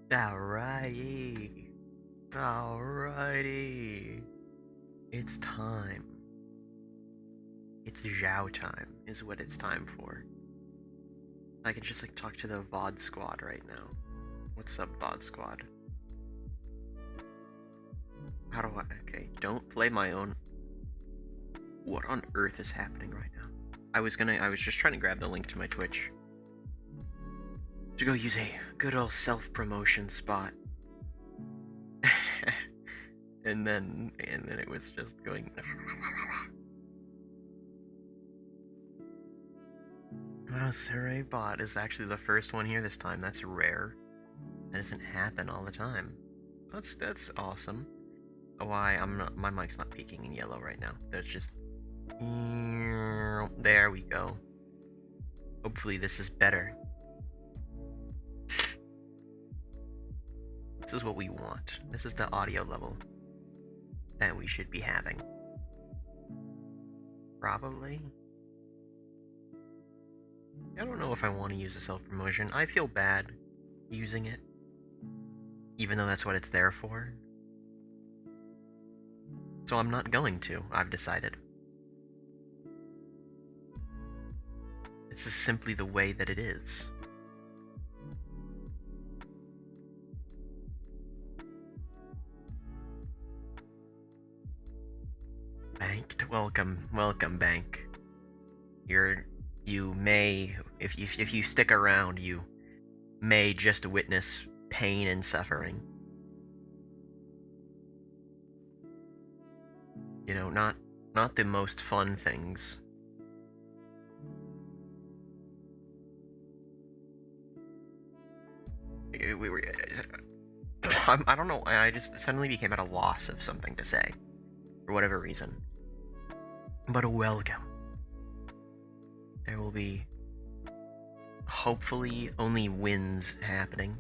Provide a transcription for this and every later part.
Alrighty. Alrighty. It's time. It's Xiao time, is what it's time for. I can just talk to the VOD squad right now. What's up, VOD squad? How do I? Okay, don't play my own. What on earth is happening right now? I was just trying to grab the link to my Twitch to go use a good old self-promotion spot. and then it was just going. Oh, Saray bot is actually the first one here this time. That's rare. That doesn't happen all the time. That's awesome. Why I'm not? My mic's not peaking in yellow right now. That's just. There we go. Hopefully this is better. This is what we want. This is the audio level that we should be having. Probably. I don't know if I want to use a self-promotion. I feel bad using it, even though that's what it's there for. So I'm not going to, I've decided. This is simply the way that it is. Banked, welcome, Bank. You may, if you stick around, you may just witness pain and suffering. You know, not the most fun things. We were. I don't know. I just suddenly became at a loss of something to say, for whatever reason. But welcome. There will be, hopefully, only wins happening.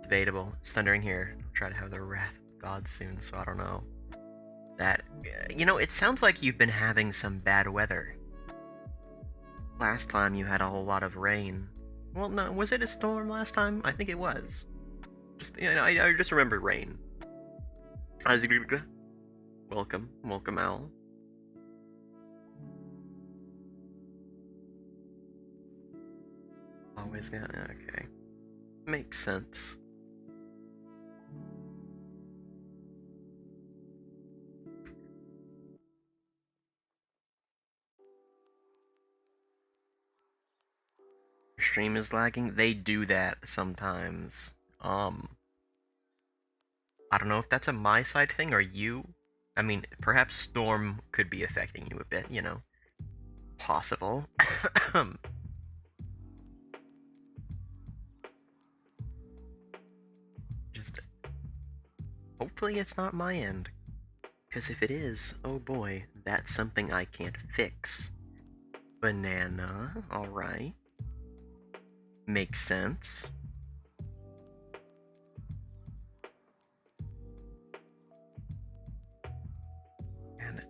Debatable. It's thundering here. I'll try to have the wrath of God soon, so I don't know. That, you know, it sounds like you've been having some bad weather. Last time you had a whole lot of rain. Well, no, was it a storm last time? I think it was. Just, you know, I just remember rain. Welcome, Al. Always got okay. Makes sense. Your stream is lagging. They do that sometimes. I don't know if that's a my side thing or you. I mean, perhaps storm could be affecting you a bit, you know. Possible. Just hopefully it's not my end. Because if it is, oh boy, that's something I can't fix. Banana, alright. Makes sense. And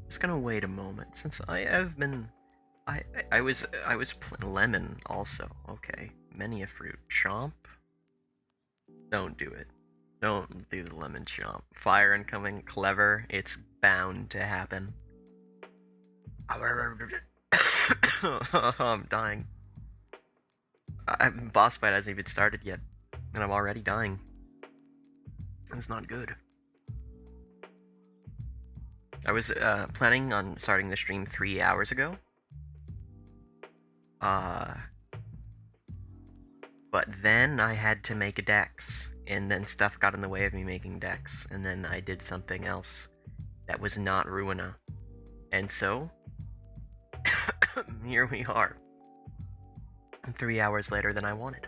just gonna wait a moment since I have been. I was lemon also. Okay, many a fruit. Chomp. Don't do it. Don't do the lemon chomp. Fire incoming. Clever. It's bound to happen. I'm dying. Boss fight hasn't even started yet, and I'm already dying. That's not good. I was planning on starting the stream 3 hours ago. But then I had to make a dex, and then stuff got in the way of me making dex, and then I did something else that was not Ruina. And so, here we are. 3 hours later than I wanted.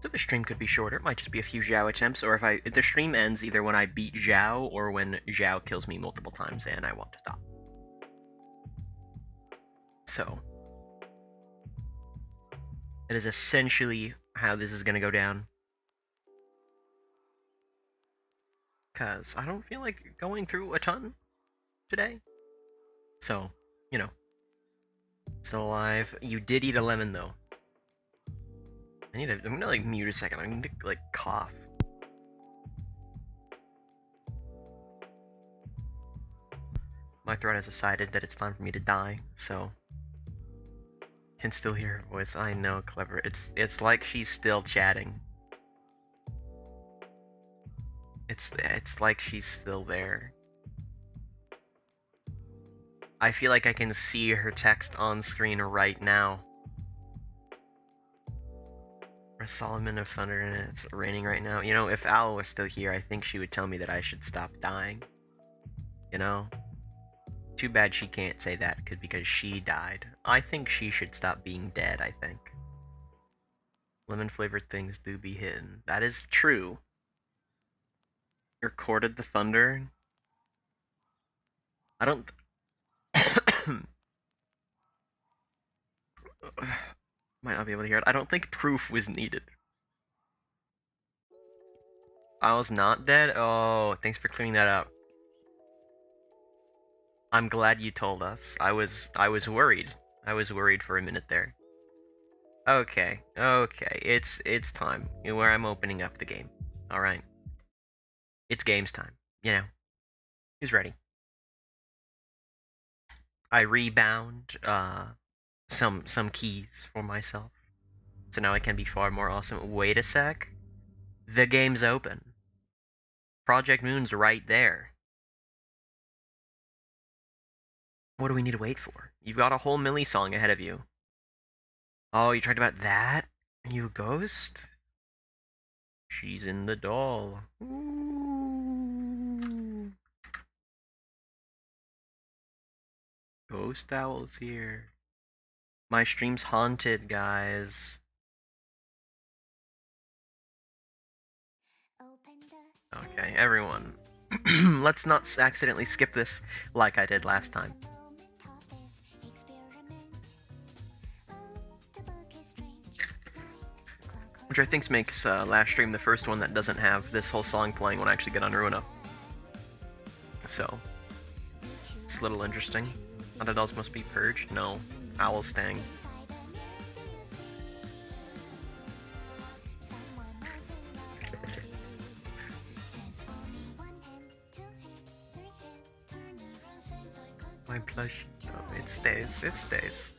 So the stream could be shorter, it might just be a few Xiao attempts, or if the stream ends either when I beat Xiao or when Xiao kills me multiple times and I want to stop. So, that is essentially how this is going to go down. because I don't feel like going through a ton today. So, you know, still alive. You did eat a lemon, though. I'm gonna, like, mute a second. I need to, like, cough. My throat has decided that it's time for me to die, so... Can still hear her voice. I know, clever. It's like she's still chatting. It's like she's still there. I feel like I can see her text on screen right now. A Solomon of Thunder, and it's raining right now. You know, if Al was still here, I think she would tell me that I should stop dying. You know? Too bad she can't say that because she died. I think she should stop being dead, I think. Lemon-flavored things do be hidden. That is true. You recorded the thunder? I don't... Might not be able to hear it. I don't think proof was needed. I was not dead? Oh, thanks for clearing that up. I'm glad you told us. I was worried. I was worried for a minute there. Okay, it's time. Where I'm opening up the game. Alright. It's games time. You know. Who's ready? I rebound some keys for myself. So now I can be far more awesome. Wait a sec. The game's open. Project Moon's right there. What do we need to wait for? You've got a whole Millie song ahead of you. Oh, you tried about that? You ghost? She's in the doll. Ooh. Ghost Owl's here. My stream's haunted, guys. Okay, everyone. Let's not accidentally skip this like I did last time. Which I think makes last stream the first one that doesn't have this whole song playing when I actually get on Ruina. So, it's a little interesting. Other dolls must be purged? No. Owl Stang. My plush. Oh, it stays. It stays.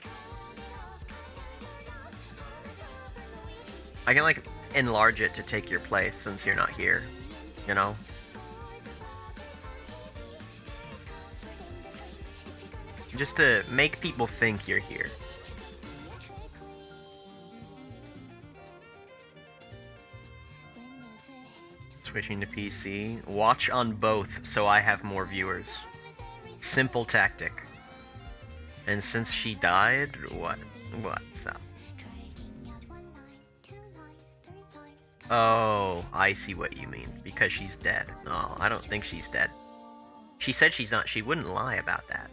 I can, like, enlarge it to take your place since you're not here. You know? Just to make people think you're here. Switching to PC. Watch on both so I have more viewers. Simple tactic. And since she died, what's up? Oh, I see what you mean. Because she's dead. No, I don't think she's dead. She said she's not. She wouldn't lie about that.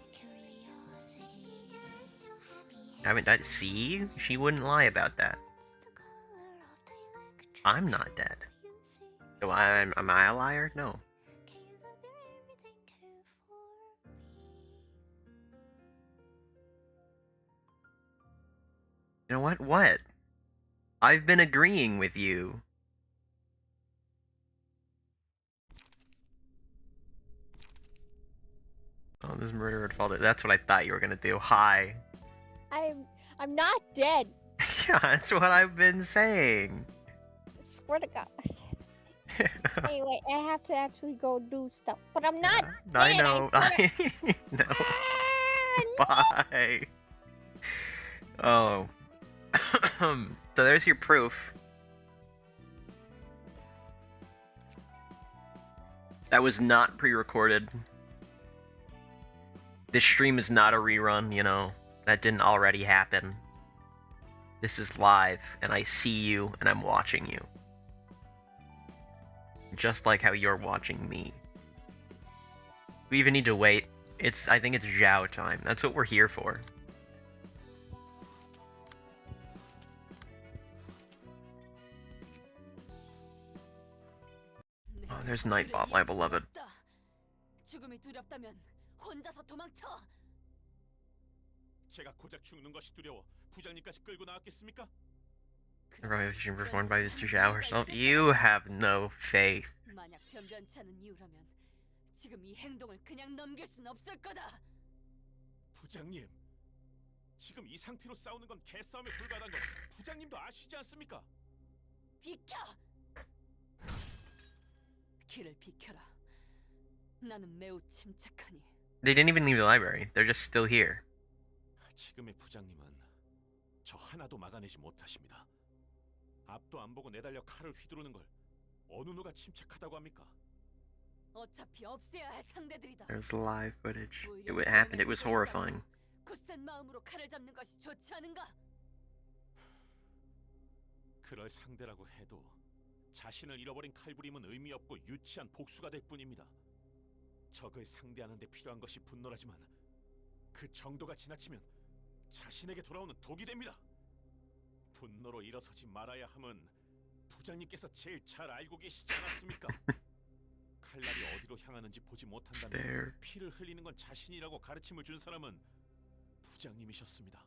I haven't died. See? She wouldn't lie about that. I'm not dead. Am I a liar? No. You know what? What? I've been agreeing with you. Oh, this murder would fall. That's what I thought you were gonna do. Hi. I'm not dead. Yeah, that's what I've been saying. Swear to God. Anyway, I have to actually go do stuff, but I'm not dead. I know. I know. Bye. Oh. So there's your proof. That was not pre-recorded. This stream is not a rerun, you know. That didn't already happen. This is live, and I see you, and I'm watching you. Just like how you're watching me. We even need to wait. I think it's Xiao time. That's what we're here for. Oh, there's Nightbot, my beloved. 죽음이 두렵다면 혼자서 도망쳐. 제가 고작 죽는 것이 두려워 부장님까지 끌고 나왔겠습니까? Revelation performed by Mr. Xiao herself. You have no faith. 만약 변변치 않은 이유라면 지금 이 행동을 그냥 넘길 순 없을 거다. 부장님, 지금 이 상태로 싸우는 건 개싸움에 불과하다는 건 부장님도 아시지 않습니까? 비켜! 길을 비켜라. 나는 매우 침착하니. They didn't even leave the library. They're just still here. 지금의 부장님은 저 하나도 막아내지 못하십니다. 앞도 안 보고 내달려 칼을 휘두르는 걸 어느 누가 침착하다고 합니까? 어차피 없애야 할 상대들이다. There's live footage. It happened. It was horrifying. 굳센 마음으로 칼을 잡는 것이 좋지 않은가? 그럴 상대라고 해도 자신을 잃어버린 칼부림은 의미 없고 유치한 복수가 될 뿐입니다. 적을 상대하는 데 필요한 것이 분노라지만 그 정도가 지나치면 자신에게 돌아오는 독이 됩니다. 분노로 일어서지 말아야 함은 부장님께서 제일 잘 알고 계시지 않았습니까? 칼날이 어디로 향하는지 보지 못한다면 피를 흘리는 건 자신이라고 가르침을 준 사람은 부장님이셨습니다.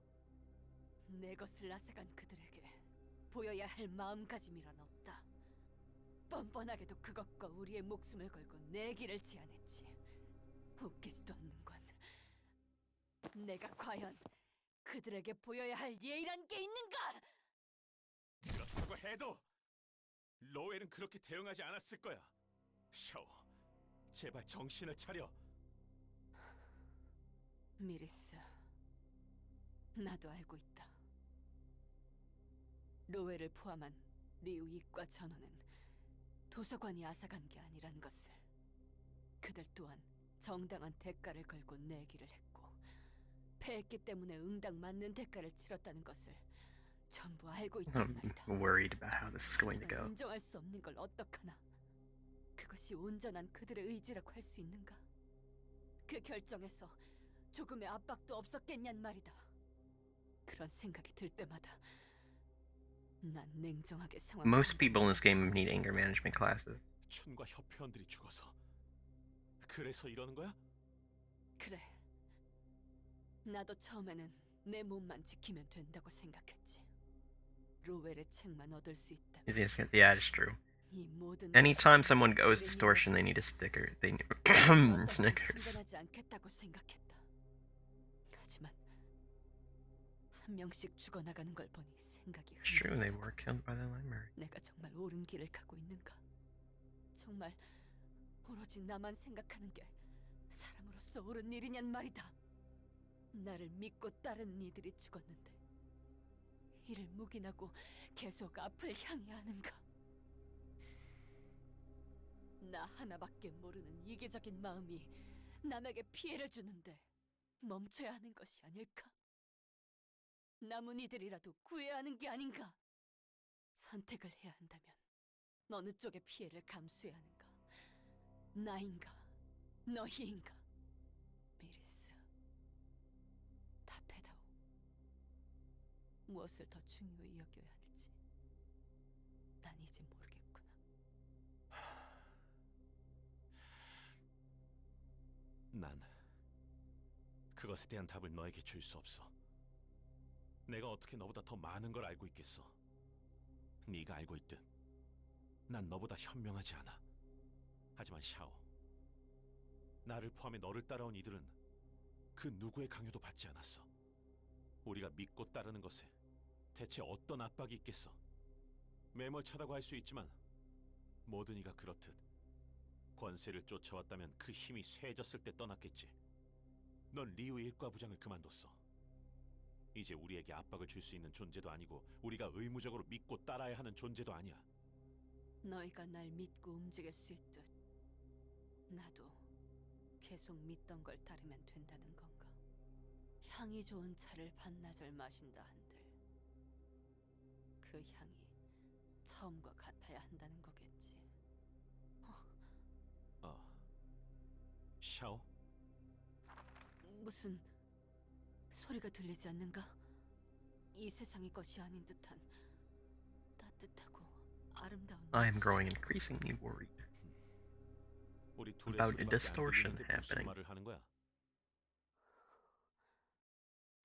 내 것을 앗아간 그들에게 보여야 할 마음가짐이란 없다. 뻔뻔하게도 그것과 우리의 목숨을 걸고 내 길을 제안했지. 웃기지도 않는군. 내가 과연 그들에게 보여야 할 예의란 게 있는가? 그렇다고 해도 로엘은 그렇게 대응하지 않았을 거야. 샤오, 제발 정신을 차려. 미리스, 나도 알고 있다. 로엘을 포함한 리우 이과 전원은 도서관이 앗아간 게 아니란 것을. 그들 또한 정당한 대가를 걸고 내기를 했고 패했기 때문에 응당 맞는 대가를 치렀다는 것을 전부 알고 있단 I'm 말이다. worried about how this is going to 하지만 go. 인정할 수 없는 걸 어떡하나. 그것이 온전한 그들의 의지라고 할 수 있는가? 그 결정에서 조금의 압박도 없었겠냔 말이다. 그런 생각이 들 때마다 난 냉정하게 상황을 Most people in this game need anger management classes. 춘과 협회원들이 죽어서 그래서 이러는 거야? 그래. 나도 처음에는 내 몸만 지키면 된다고 생각했지. 로웰의 책만 얻을 수 있다. Yeah, it's true. 이 모든 Anytime someone goes distortion, they need a sticker. They need Snickers. 상관하지 않겠다고 생각했다. 하지만 한 명씩 죽어나가는 걸 보니 생각이 It's true, they 흔들리고. were killed by the library. 내가 정말 옳은 길을 가고 있는가? 정말 오로지 나만 생각하는 게 사람으로서 옳은 일이냔 말이다. 나를 믿고 따르는 이들이 죽었는데 이를 묵인하고 계속 앞을 향해야 하는가? 나 하나밖에 모르는 이기적인 마음이 남에게 피해를 주는데 멈춰야 하는 것이 아닐까? 남은 이들이라도 구해야 하는 게 아닌가? 선택을 해야 한다면 어느 쪽의 피해를 감수해야 하는가? 나인가? 너희인가? 미리스, 답해다오. 무엇을 더 중요히 여겨야 할지 난 이제 모르겠구나. 난 그것에 대한 답을 너에게 줄 수 없어. 내가 어떻게 너보다 더 많은 걸 알고 있겠어. 네가 알고 있듯 난 너보다 현명하지 않아. 하지만 샤오, 나를 포함해 너를 따라온 이들은 그 누구의 강요도 받지 않았어. 우리가 믿고 따르는 것에 대체 어떤 압박이 있겠어. 매몰차다고 할 수 있지만 모든 이가 그렇듯 권세를 쫓아왔다면 그 힘이 쇠해졌을 때 떠났겠지. 넌 리우 일과 부장을 그만뒀어. 이제 우리에게 압박을 줄 수 있는 존재도 아니고 우리가 의무적으로 믿고 따라야 하는 존재도 아니야. 너희가 날 믿고 움직일 수 있듯 나도 계속 믿던 걸 따르면 된다는 건가? 향이 좋은 차를 반나절 마신다 한들 그 향이 처음과 같아야 한다는 거겠지. 샤오? 무슨 소리가 들리지 않는가? 이 세상의 것이 아닌 듯한 따뜻하고 아름다운 I am growing increasingly worried. 우리 둘의 About a 소리밖에 안 distortion 들리는데 무슨 happening. 말을 하는 거야?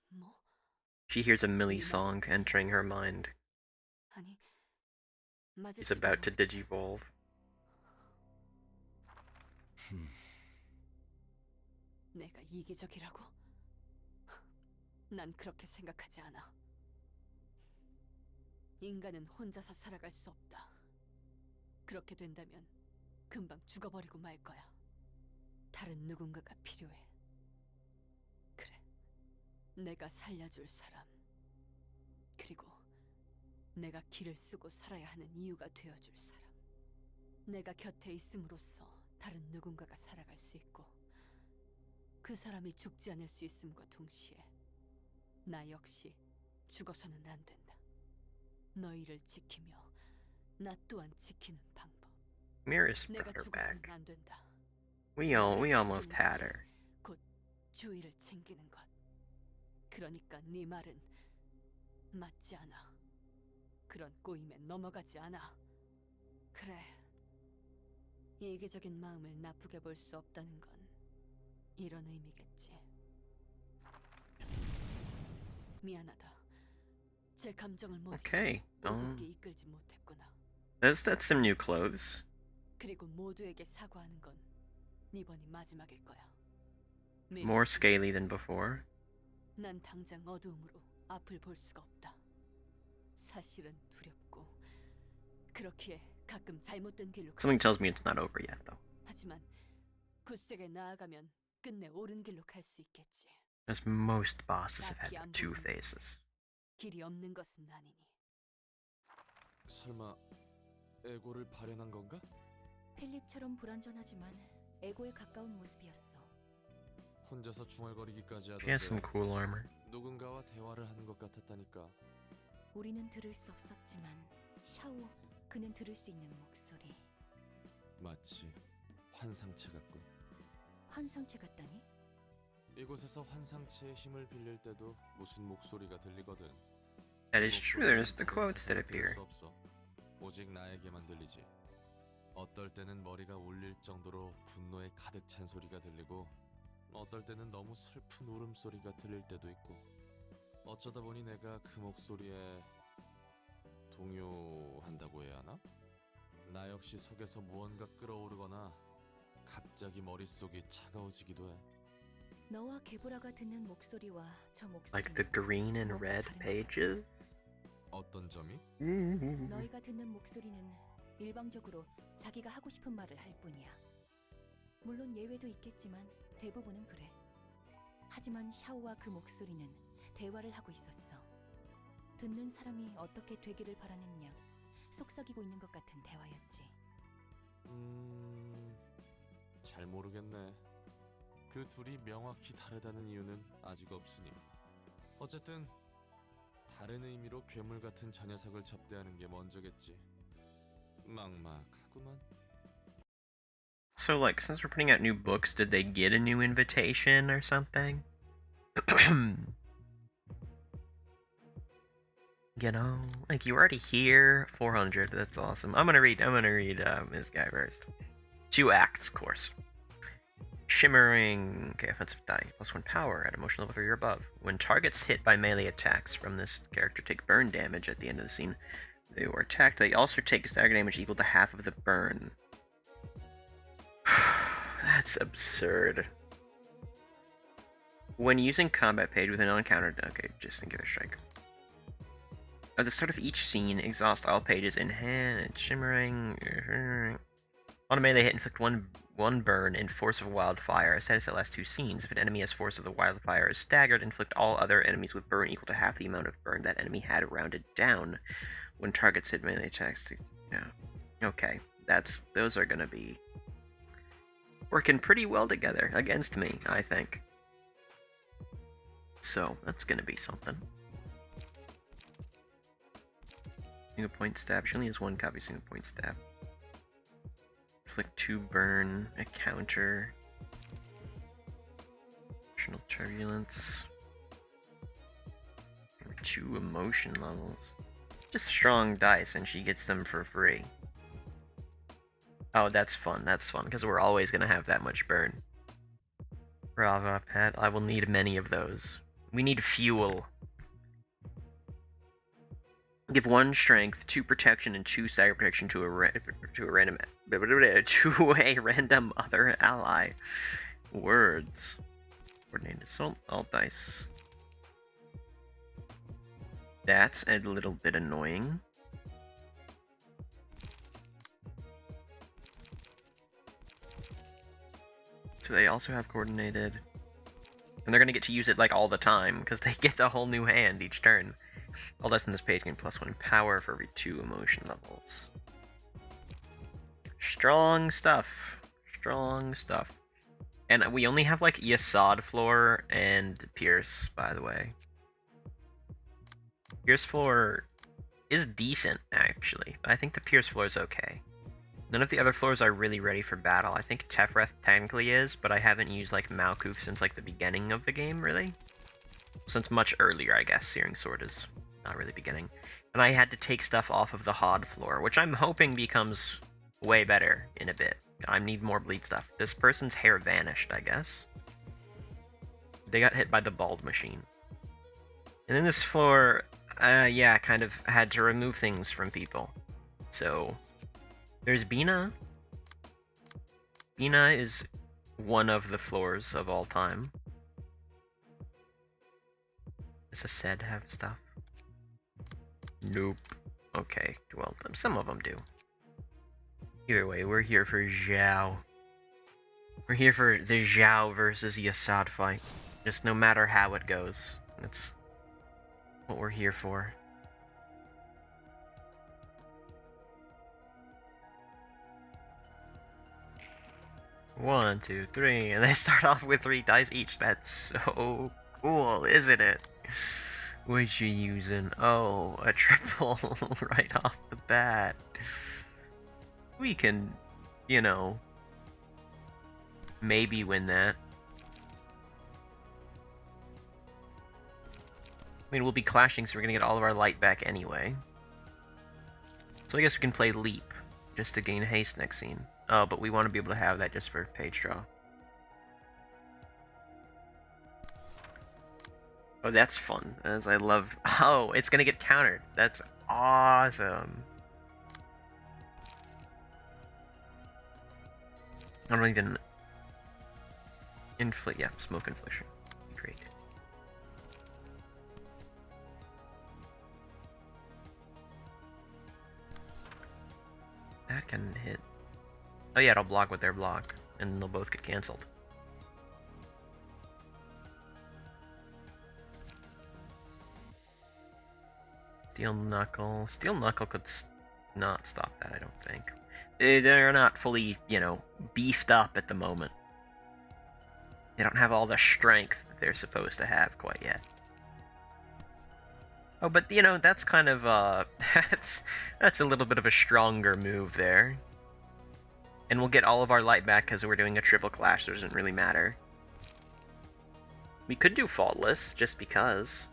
뭐? She hears a Millie song entering her mind. 아니, She's about to 맞을지도 모르지. digivolve. 내가 이기적이라고? 난 그렇게 생각하지 않아. 인간은 혼자서 살아갈 수 없다. 그렇게 된다면 금방 죽어버리고 말 거야. 다른 누군가가 필요해. 그래, 내가 살려줄 사람. 그리고 내가 길을 쓰고 살아야 하는 이유가 되어줄 사람. 내가 곁에 있음으로써 다른 누군가가 살아갈 수 있고 그 사람이 죽지 않을 수 있음과 동시에 나 역시 죽어서는 안 된다. 너희를 지키며 나 또한 지키는 방법. Miris 내가 brought her 죽어서는 back. 안 된다. We almost had her. 곧 주의를 챙기는 것. 그러니까 네 말은 맞지 않아. 그런 꼬임에 넘어가지 않아. 그래. 이기적인 마음을 나쁘게 볼 수 없다는 건 이런 의미겠지. 미안하다. 제 감정을 모두 Okay. 올곧게 이끌지 못했구나. That's some new clothes. 그리고 모두에게 사과하는 건 이번이 마지막일 거야. More scaly than before. 난 당장 어두움으로 앞을 볼 수가 없다. 사실은 두렵고 그렇기에 가끔 잘못된 길로 Something tells me it's not over yet, though. 하지만 굳세게 나아가면 끝내 옳은 길로 갈 수 있겠지. As most bosses have had two phases. 길이 없는 것은 아니니. 설마 에고를 발현한 건가? 필립처럼 불완전하지만 에고에 가까운 모습이었어. 혼자서 중얼거리기까지 She has some 하던데 cool armor. 누군가와 대화를 하는 것 같았다니까. 우리는 들을 수 없었지만 샤오, 그는 들을 수 있는 목소리. 마치 환상체 같군. 환상체 같다니? 이곳에서 환상체의 힘을 빌릴 때도 무슨 목소리가 들리거든. That is true. There's the quotes that appear. 수 없어. 오직 나에게만 들리지. 어떨 때는 머리가 울릴 정도로 분노에 가득 찬 소리가 들리고 어떨 때는 너무 슬픈 울음소리가 들릴 때도 있고 어쩌다 보니 내가 그 목소리에 동요한다고 해야 하나? 나 역시 속에서 무언가 끓어오르거나 갑자기 머릿속이 차가워지기도 해. 너와 게브라가 듣는 목소리와 저 목소리. Like the green and red pages? 어떤 점이? 너희가 듣는 목소리는 일방적으로 자기가 하고 싶은 말을 할 뿐이야. 물론 예외도 있겠지만 대부분은 그래. 하지만 샤오와 그 목소리는 대화를 하고 있었어. 듣는 사람이 어떻게 되기를 바라는 양 속삭이고 있는 것 같은 대화였지. 잘 모르겠네. 그 둘이 명확히 다르다는 이유는 아직 없으니. 어쨌든 다른 의미로 괴물 같은 저 녀석을 접대하는 게 먼저겠지. 막막하구만. So, like, since we're putting out new books, did they get a new invitation or something? You know, like, you already here. 400. That's awesome. I'm gonna read this guy first. 2 acts, of course. Shimmering. Okay, offensive die. +1 power at emotion level 3 or above. When targets hit by melee attacks from this character take burn damage at the end of the scene. They were attacked. They also take stagger damage equal to half of the burn. That's absurd. When using combat page with an uncountered... Okay, just think of a strike. At the start of each scene, exhaust all pages in hand and shimmering. On a melee hit, inflict one burn in Force of Wildfire. Status at last 2 scenes. If an enemy has Force of the Wildfire is staggered, inflict all other enemies with burn equal to half the amount of burn that enemy had rounded down. When targets hit melee attacks to... Yeah. Okay. Those are gonna be working pretty well together against me, I think. So, that's gonna be something. Single point stab. She only has 1 copy single point stab. Inflict 2 burn, a counter. Emotional turbulence. 2 emotion levels. Just strong dice, and she gets them for free. Oh, that's fun. That's fun, because we're always going to have that much burn. Brava, pet. I will need many of those. We need fuel. Give 1 strength, 2 protection, and 2 stagger protection to a random other ally. Words. Coordinated assault. All dice. That's a little bit annoying. So they also have coordinated. And they're going to get to use it like all the time, because they get a whole new hand each turn. All dice on this page gain +1 power for every 2 emotion levels. Strong stuff. Strong stuff. And we only have like Yasad floor and Pierce, by the way. Pierce floor is decent, actually. I think the Pierce floor is okay. None of the other floors are really ready for battle. I think Tefreth technically is, but I haven't used like Malkuth since like the beginning of the game, really. Since much earlier, I guess. Searing Sword is not really beginning. And I had to take stuff off of the Hod floor, which I'm hoping becomes way better in a bit. I need more bleed stuff. This person's hair vanished, I guess. They got hit by the bald machine. And then this floor, yeah, kind of had to remove things from people. So, there's Bina. Bina is one of the floors of all time. Does a said have stuff? Nope. Okay, well, some of them do. Either way, we're here for Xiao. We're here for the Xiao versus Yasad fight. Just no matter how it goes. That's what we're here for. One, two, three, and they start off with 3 dice each. That's so cool, isn't it? What you using? Oh, a triple right off the bat. We can, you know, maybe win that. I mean, we'll be clashing, so we're gonna get all of our light back anyway. So I guess we can play Leap, just to gain haste next scene. Oh, but we want to be able to have that just for page draw. Oh, that's fun, as I love... Oh, it's gonna get countered. That's awesome. I don't even... Inflict... Yeah, smoke infliction. Great. That can hit... Oh yeah, it'll block with their block, and they'll both get cancelled. Steel Knuckle. Steel Knuckle could not stop that, I don't think. They're not fully, you know, beefed up at the moment. They don't have all the strength that they're supposed to have quite yet. Oh, but, you know, that's kind of, that's a little bit of a stronger move there. And we'll get all of our light back because we're doing a triple clash, so it doesn't really matter. We could do Faultless, just because.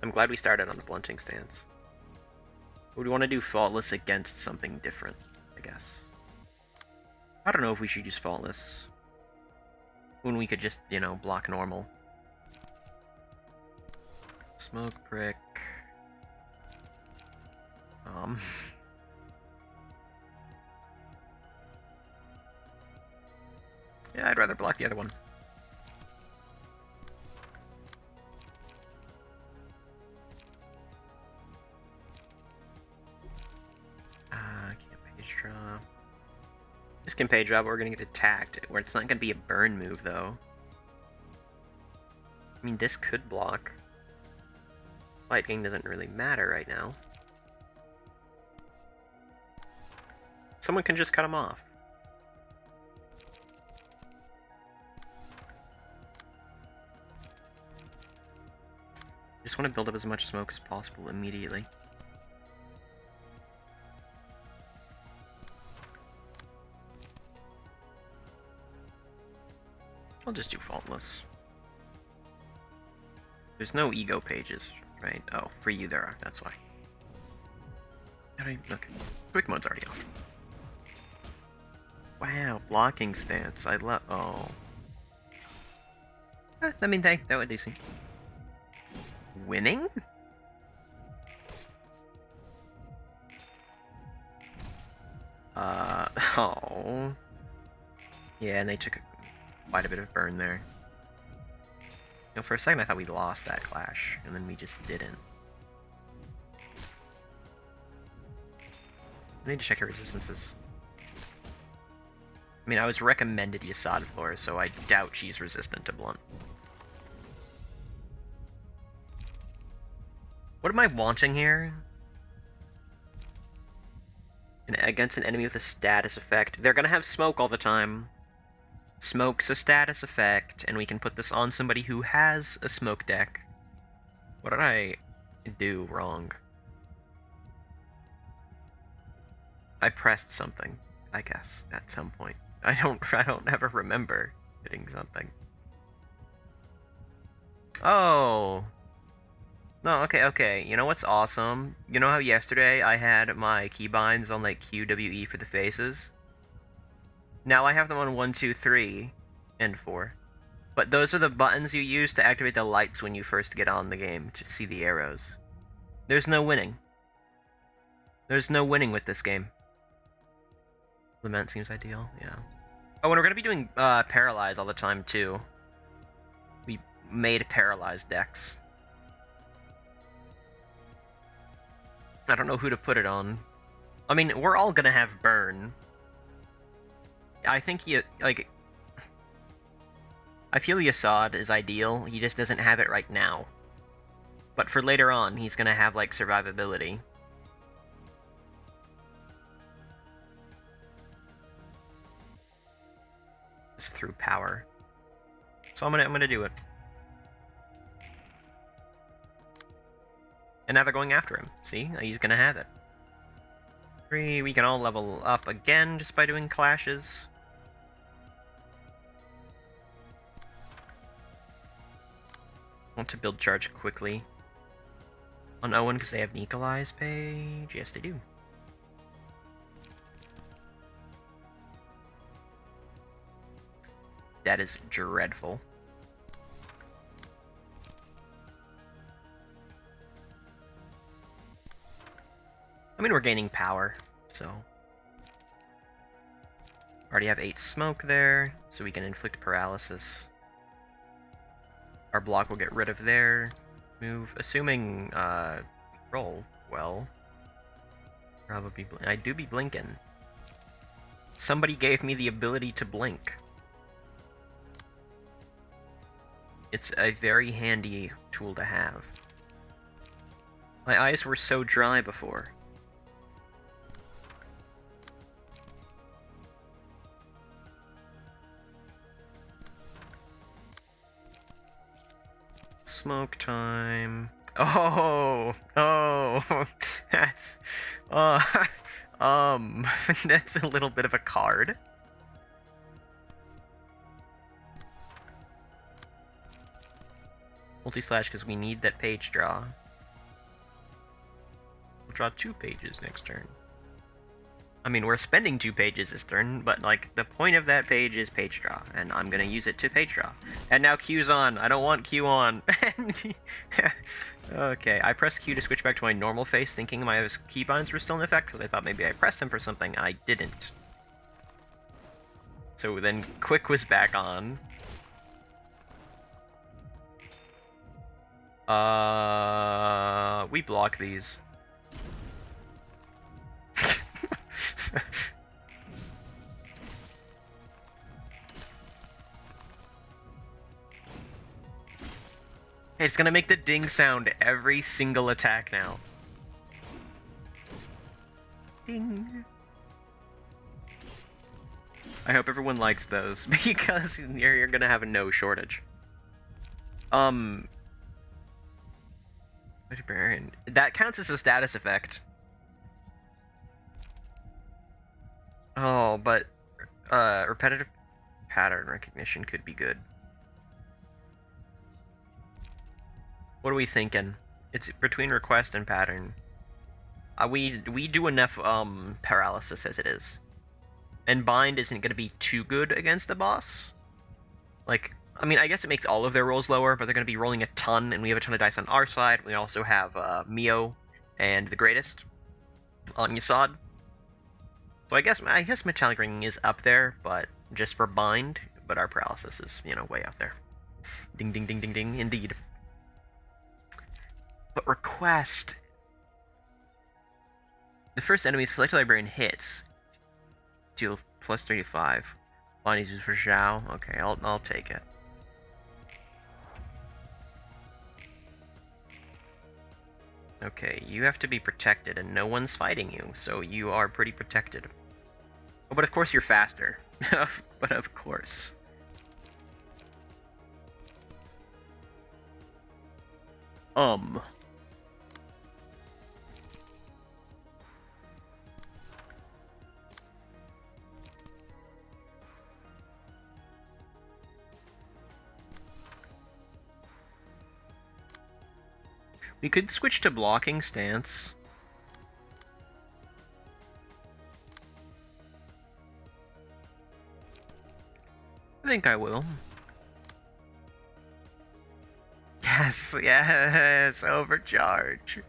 I'm glad we started on the blunting stance. Would we want to do Faultless against something different, I guess. I don't know if we should use Faultless. When we could just, you know, block normal. Smoke prick. Yeah, I'd rather block the other one. Can't page draw. This can page draw, but we're gonna get attacked. Where it's not gonna be a burn move though. I mean, this could block. Light gain doesn't really matter right now. Someone can just cut him off. Just want to build up as much smoke as possible immediately. I'll just do Faultless. There's no ego pages, right? Oh, for you there are, that's why. Okay. Quick mode's already off. Wow, blocking stance. I love. Oh. I mean, that was decent. Winning? Oh. Yeah, and they took quite a bit of burn there. You know, for a second I thought we lost that clash, and then we just didn't. I need to check her resistances. I mean, I was recommended Yasad floor, so I doubt she's resistant to blunt. What am I wanting here? Against an enemy with a status effect. They're gonna have smoke all the time. Smoke's a status effect, and we can put this on somebody who has a smoke deck. What did I do wrong? I pressed something, I guess, at some point. I don't ever remember hitting something. Oh. No, okay. You know what's awesome? You know how yesterday I had my keybinds on like QWE for the faces? Now I have them on 1, 2, 3, and 4. But those are the buttons you use to activate the lights when you first get on the game, to see the arrows. There's no winning. There's no winning with this game. Lament seems ideal, yeah. Oh, and we're gonna be doing Paralyze all the time, too. We made Paralyze decks. I don't know who to put it on. I mean, we're all gonna have Burn. I think I feel Yasad is ideal, he just doesn't have it right now. But for later on, he's gonna have, like, survivability. Just through power. So I'm gonna do it. And now they're going after him. See? He's gonna have it. 3, we can all level up again just by doing clashes. Want to build charge quickly on Owen because they have Nikolai's page. Yes, they do. That is dreadful. I mean, we're gaining power, so... Already have 8 smoke there, so we can inflict paralysis. Our block will get rid of their move, assuming, roll well. Probably, I do be blinking. Somebody gave me the ability to blink. It's a very handy tool to have. My eyes were so dry before. Smoke time. Oh, that's, that's a little bit of a card. Multi-slash because we need that page draw. We'll draw 2 pages next turn. I mean, we're spending 2 pages this turn, but, like, the point of that page is page draw, and I'm gonna use it to page draw. And now Q's on. I don't want Q on. Okay, I pressed Q to switch back to my normal face, thinking my keybinds were still in effect, because I thought maybe I pressed them for something, and I didn't. So then Quick was back on. We block these. It's gonna make the ding sound every single attack now. Ding. I hope everyone likes those, because you're gonna have no shortage. That counts as a status effect. Oh, but repetitive pattern recognition could be good. What are we thinking? It's between request and pattern. We do enough paralysis as it is, and bind isn't going to be too good against the boss. Like, I mean, I guess it makes all of their rolls lower, but they're going to be rolling a ton, and we have a ton of dice on our side. We also have Mio and the Greatest on Yasad. So I guess Metallic Ring is up there, but just for bind. But our paralysis is, way out there. Ding, ding, ding, ding, ding. Indeed. But request. The first enemy selected librarian hits. Deal plus 35. Bind is used for Xiao. Okay, I'll take it. Okay, you have to be protected, and no one's fighting you, so you are pretty protected. Oh, but of course you're faster. But of course. We could switch to blocking stance. I think I will. Yes, overcharge.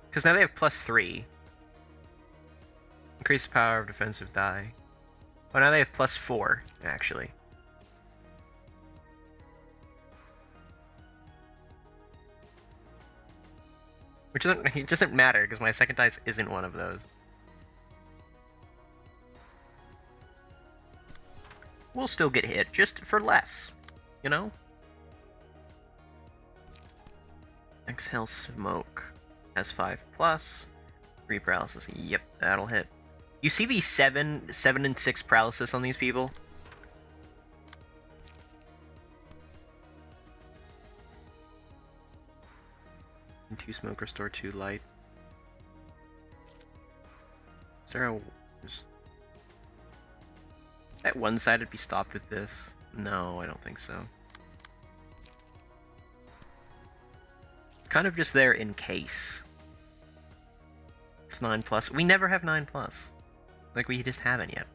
Because now they have +3. Increase the power of defensive die. Oh, now they have +4, actually. Which it doesn't matter, because my second dice isn't one of those. We'll still get hit, just for less, you know? Exhale smoke. Has 5+. 3 paralysis. Yep, that'll hit. You see these 7 and 6 paralysis on these people? And 2 smoke, restore 2 light. Is there a... That one side would be stopped with this? No, I don't think so. Kind of just there in case. It's 9+. We never have 9+. Like, we just haven't yet.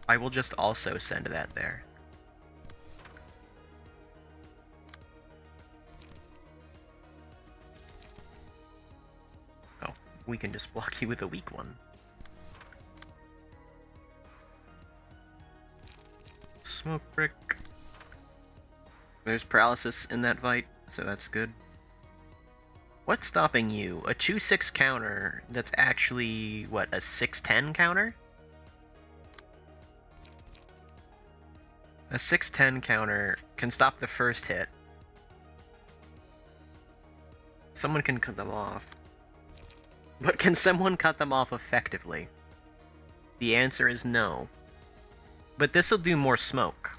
I will just also send that there. Oh, we can just block you with a weak one. Smoke brick. There's paralysis in that fight, so that's good. What's stopping you? A 2-6 counter that's actually, what, a 6-10 counter? A 6-10 counter can stop the first hit. Someone can cut them off. But can someone cut them off effectively? The answer is no. But this'll do more smoke.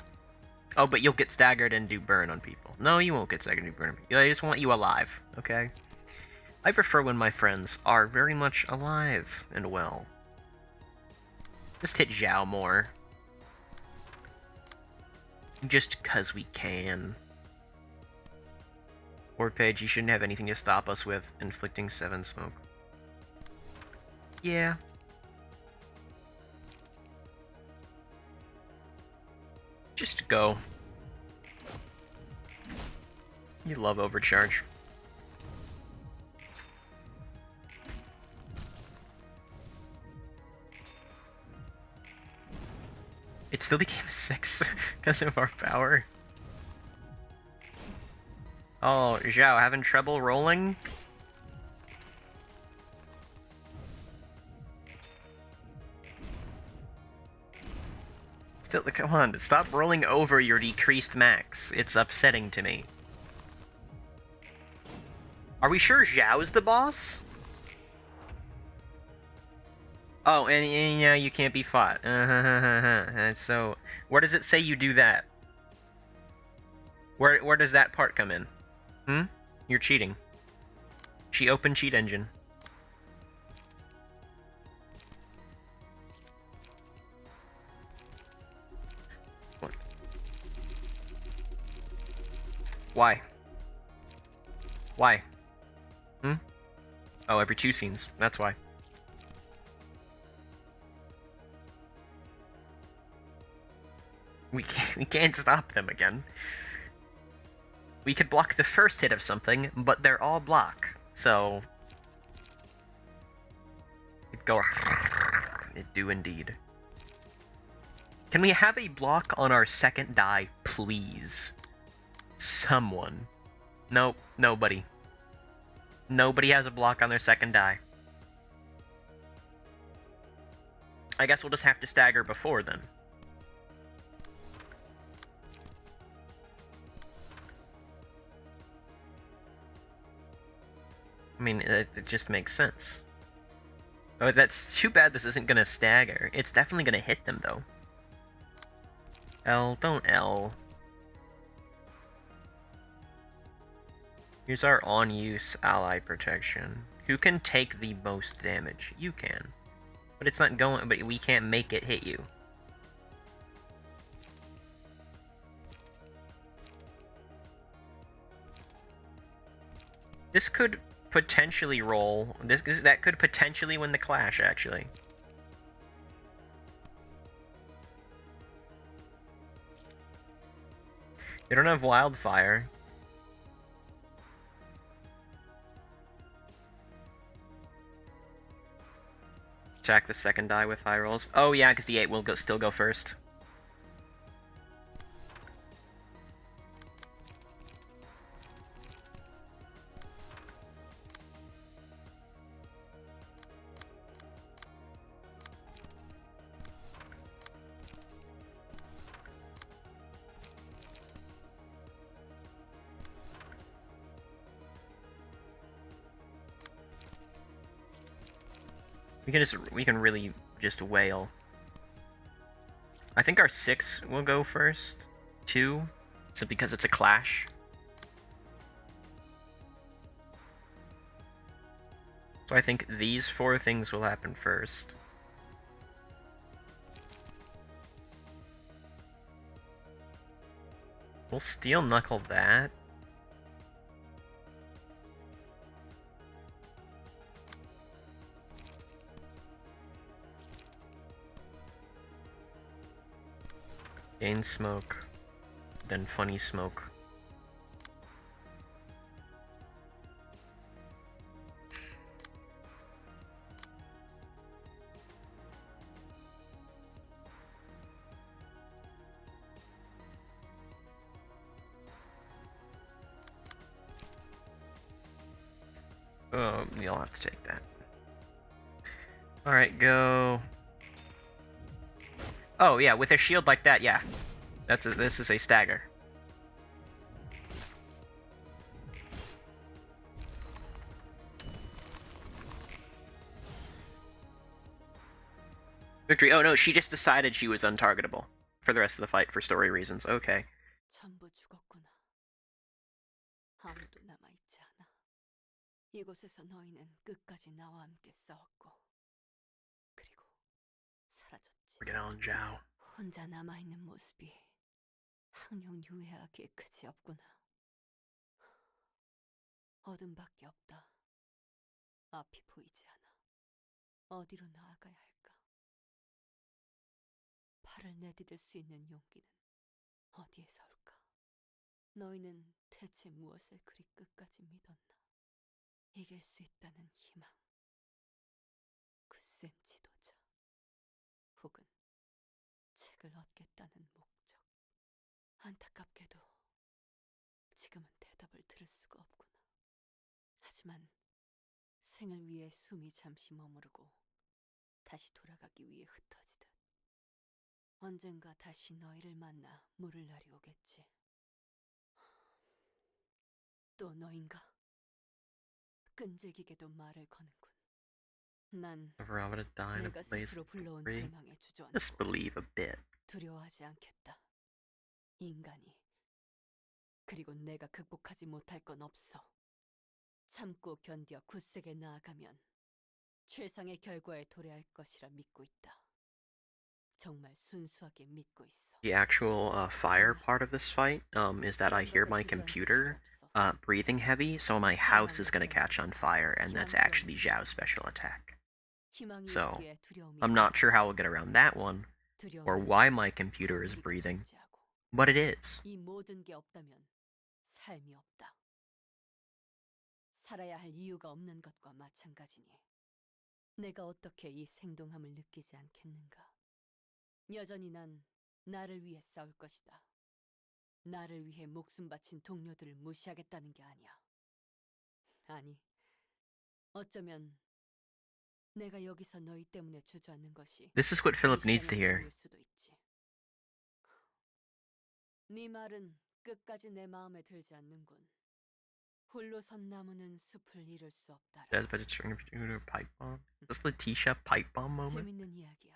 Oh, but you'll get staggered and do burn on people. No, you won't get staggered and do burn on people. I just want you alive, okay? I prefer when my friends are very much alive and well. Just hit Xiao more. Just 'cause we can. Board page, you shouldn't have anything to stop us with inflicting 7 smoke. Yeah. Just go. You love overcharge. It still became a 6 because of our power. Oh, Xiao, having trouble rolling? Still, come on, stop rolling over your decreased max. It's upsetting to me. Are we sure Xiao is the boss? Oh, and yeah, you can't be fought. So, where does it say you do that? Where does that part come in? You're cheating. She opened cheat engine. What? Why? Why? Hmm? Oh, every 2 scenes. That's why. We can't stop them again. We could block the first hit of something, but they're all block. So... It go... It do indeed. Can we have a block on our second die, please? Someone. Nope, nobody. Nobody has a block on their second die. I guess we'll just have to stagger before then. I mean, it just makes sense. Oh, that's too bad this isn't gonna stagger. It's definitely gonna hit them, though. L, don't L. Here's our on-use ally protection. Who can take the most damage? You can. But it's not going, but we can't make it hit you. This could potentially roll. That could potentially win the clash, actually. They don't have wildfire. Attack the second die with high rolls. Oh yeah, because the 8 will still go first. We can really just wail. I think our 6 will go first. 2, simply because it's a clash. So I think these 4 things will happen first. We'll steel knuckle that. Gain smoke, then funny smoke. Oh, you'll have to take that. Alright, go. Oh, yeah, with a shield like that, yeah. This is a stagger. Victory. Oh no, she just decided she was untargetable for the rest of the fight for story reasons. Okay. 전부 죽었구나. 아무도 남아있지 않아. 이곳에서 너희는 끝까지 나와 함께 싸웠고 그리고 사라졌지. Look at Ellen Xiao. 혼자 남아있는 모습이 항룡 유해하기에 그지 없구나. 어둠밖에 없다. 앞이 보이지 않아. 어디로 나아가야 할까? 팔을 내디딜 수 있는 용기는 어디에서 올까? 너희는 대체 무엇을 그리 끝까지 믿었나? 이길 수 있다는 희망, 굳센 지도자, 혹은 책을 얻겠다는 목적. 안타깝게도 지금은 대답을 들을 수가 없구나. 하지만 생을 위해 숨이 잠시 머무르고 다시 돌아가기 위해 흩어지듯 언젠가 다시 너희를 만나 물을 날이 오겠지. 또 너인가? 끈질기게도 말을 거는군. 난 Never out of die in a 내가 place 스스로 of 불러온 victory. 절망에 주저앉고 Just believe a bit. 두려워하지 않겠다. 인간이. 그리고 내가 극복하지 못할 건 없어. 참고 견뎌 굳세게 나아가면 최상의 결과에 도래할 것이라 믿고 있다. 정말 순수하게 믿고 있어. The actual fire part of this fight is that I hear my computer breathing heavy, so my house is going to catch on fire, and that's actually Xiao's special attack. 희망이 So, 있기에 두려움이 I'm not sure how 사라지고 we'll get around that one, 두려움은 or why my computer is 우리가 breathing, 존재하고 but it is. 이 모든 게 없다면 삶이 없다. 살아야 할 이유가 없는 것과 마찬가지니 내가 어떻게 이 생동함을 느끼지 않겠는가? 여전히 난 나를 위해 싸울 것이다. 나를 위해 목숨 바친 동료들을 무시하겠다는 게 아니야. 아니, 어쩌면 내가 여기서 너희 때문에 주저앉는 것이 This is what Philip needs to hear. 미션의 이유일 수도 있지. 네 말은 끝까지 내 마음에 들지 않는군. 홀로 선 나무는 숲을 이룰 수 없다라. Does but it's turning into a pipe bomb. Is this Letitia pipe bomb moment? 재밌는 이야기야.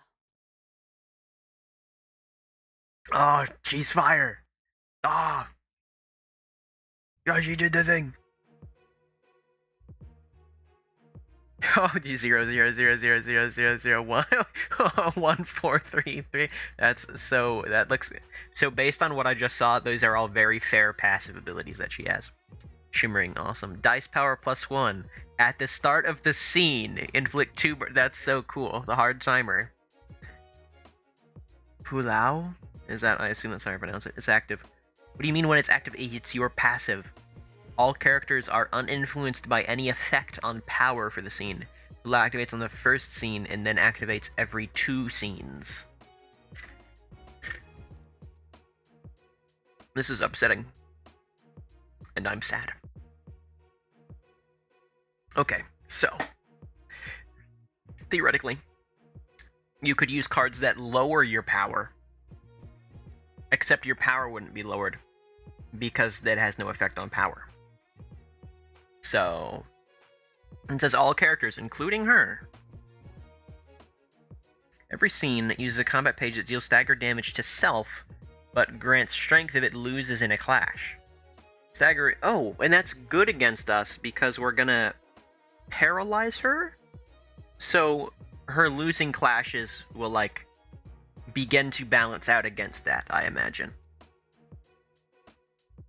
Oh, she's fire! Ah! Yeah, she did the thing! Oh, 0 0 0 0 0 0 0 1 1 4 3 3. That's so. That looks so. Based on what I just saw, those are all very fair passive abilities that she has. Shimmering, awesome. Dice power +1 at the start of the scene. Inflict 2. That's so cool. The hard timer. Pulao? Is that? I assume that's how I pronounce it. It's active. What do you mean when it's active? It's your passive. All characters are uninfluenced by any effect on power for the scene. Pulao activates on the first scene and then activates every 2 scenes. This is upsetting. And I'm sad. Okay, so theoretically, you could use cards that lower your power, except your power wouldn't be lowered because that has no effect on power. So it says all characters, including her. Every scene uses a combat page that deals stagger damage to self, but grants strength if it loses in a clash. Stagger. Oh, and that's good against us because we're gonna paralyze her. So her losing clashes will like begin to balance out against that, I imagine.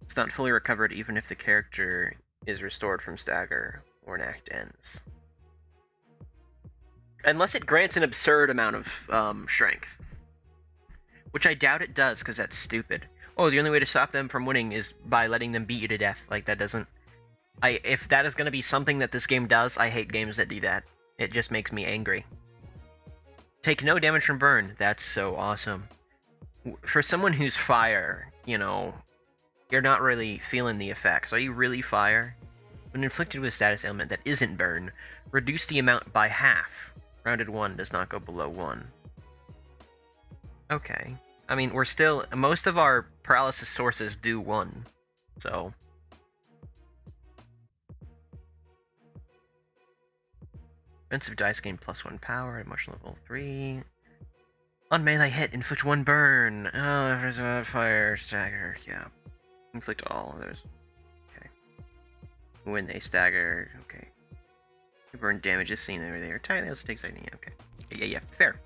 It's not fully recovered even if the character is restored from stagger or an act ends. Unless it grants an absurd amount of strength. Which I doubt it does, because that's stupid. Oh, the only way to stop them from winning is by letting them beat you to death. Like, that doesn't... If that is going to be something that this game does, I hate games that do that. It just makes me angry. Take no damage from burn. That's so awesome. For someone who's fire, you know, you're not really feeling the effects. Are you really fire? When inflicted with a status ailment that isn't burn, reduce the amount by half. Rounded 1 does not go below 1. Okay. I mean, we're still... Most of our paralysis sources do 1. So... Offensive dice gain +1 power, emotional level 3. On melee hit, inflict 1 burn. Oh, fire, stagger, yeah. Inflict all of those. Okay. When they stagger, okay. The burn damage is seen over there. Tight, they also take sightning, okay. Yeah, fair.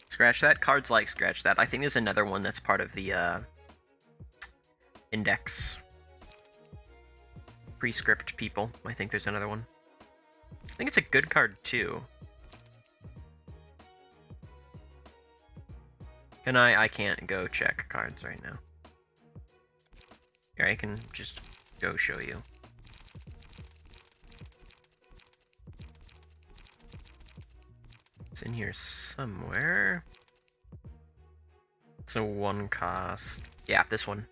Scratch that. Cards like scratch that. I think there's another one that's part of the, index. Prescript people. I think there's another one. I think it's a good card, too. Can I can't go check cards right now. Here, I can just go show you. It's in here somewhere. It's a 1 cost. Yeah, this one.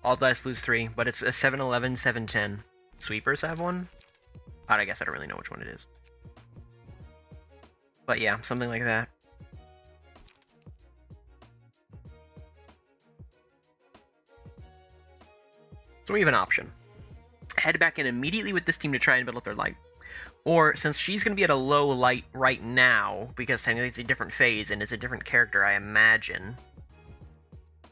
All dice lose 3, but it's a 7-11, 7-10. Sweepers have one? I guess I don't really know which one it is. But yeah, something like that. So we have an option. Head back in immediately with this team to try and build up their light. Or, since she's going to be at a low light right now, because technically it's a different phase and it's a different character, I imagine,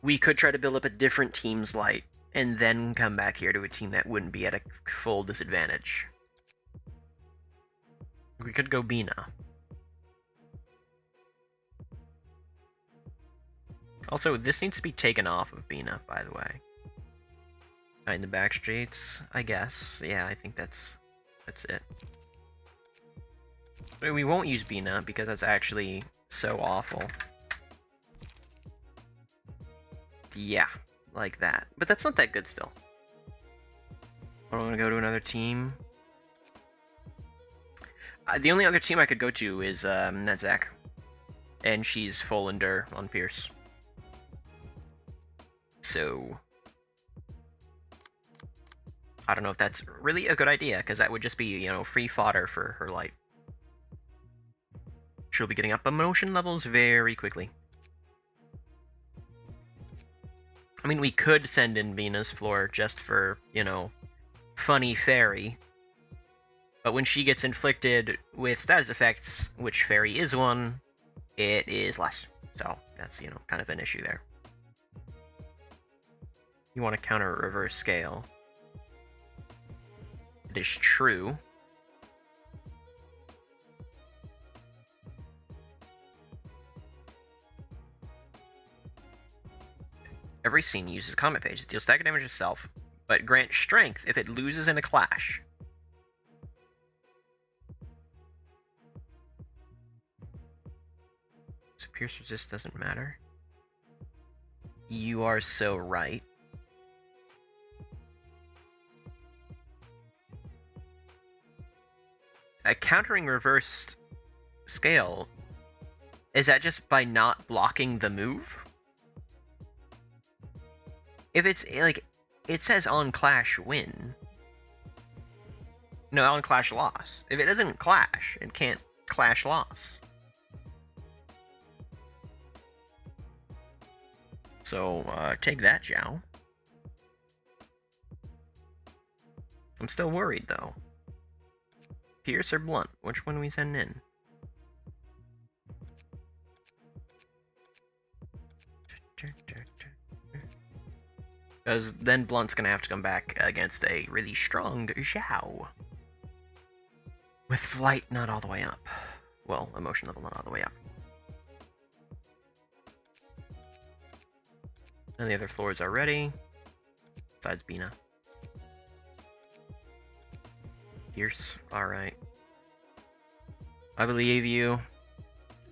we could try to build up a different team's light, and then come back here to a team that wouldn't be at a full disadvantage. We could go Bina. Also, this needs to be taken off of Bina, by the way. In the back streets, I guess. Yeah, I think that's it. But we won't use Bina because that's actually so awful. Yeah, like that. But that's not that good still. I don't want to go to another team. The only other team I could go to is Nedzak. And she's full endure on Pierce. So I don't know if that's really a good idea, because that would just be, you know, free fodder for her light. She'll be getting up emotion levels very quickly. I mean, we could send in Venus Floor just for, you know, funny fairy. But when she gets inflicted with status effects, which fairy is one, it is less. So that's, you know, kind of an issue there. You want to counter reverse scale. It is true. Every scene uses combat pages. Deal stagger damage itself, but grant strength if it loses in a clash. So Pierce resist doesn't matter. You are so right. Countering reversed scale, is that just by not blocking the move? If it's like, it says on clash win. No, on clash loss. If it doesn't clash, it can't clash loss. So, take that, Xiao. I'm still worried, though. Pierce or Blunt? Which one are we sending in? Because then Blunt's gonna have to come back against a really strong Xiao. With flight not all the way up. Well, emotion level not all the way up. And the other floors are ready. Besides Bina. Pierce. Alright. I believe you.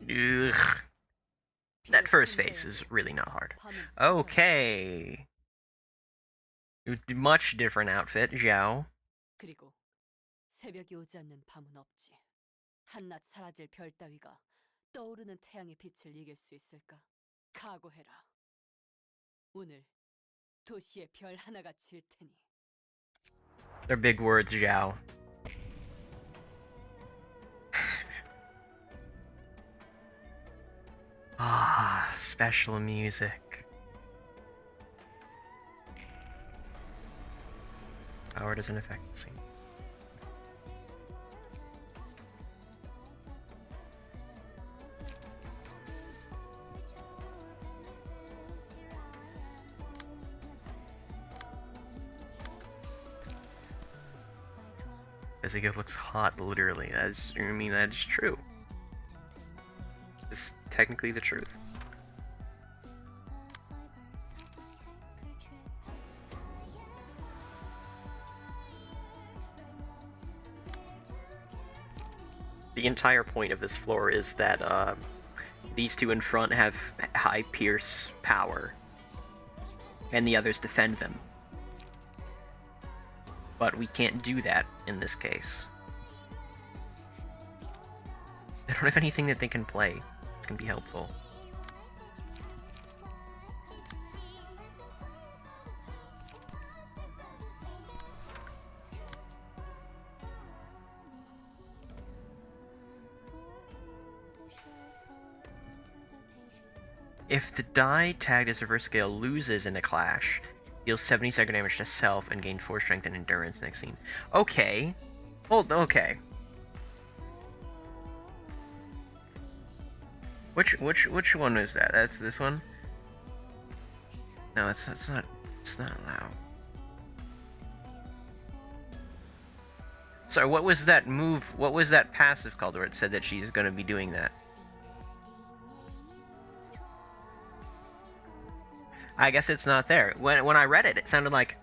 Ugh. That first phase is really not hard. Okay. Much different outfit, Xiao. 그리고 새벽이 오지 않는 밤은 없지. 한낮 사라질 별 따위가 떠오르는 태양의 빛을 이길 수 있을까? 각오해라. 오늘 도시의 별 하나가 질 테니. They're big words, Xiao. Ah, special music. Power doesn't affect the scene. Ezekiel looks hot, literally. That is, I mean, that is true. It's technically the truth. The entire point of this floor is that these two in front have high pierce power, and the others defend them. But we can't do that in this case. They don't have anything that they can play. It's gonna be helpful. If the die tagged as reverse scale loses in a clash, deals 70 second damage to self and gain 4 strength and endurance next scene. Okay. Hold, okay. Which one is that? That's this one? No, it's not allowed. Sorry, what was that move? What was that passive called where it said that she's gonna be doing that? I guess it's not there. When I read it, it sounded like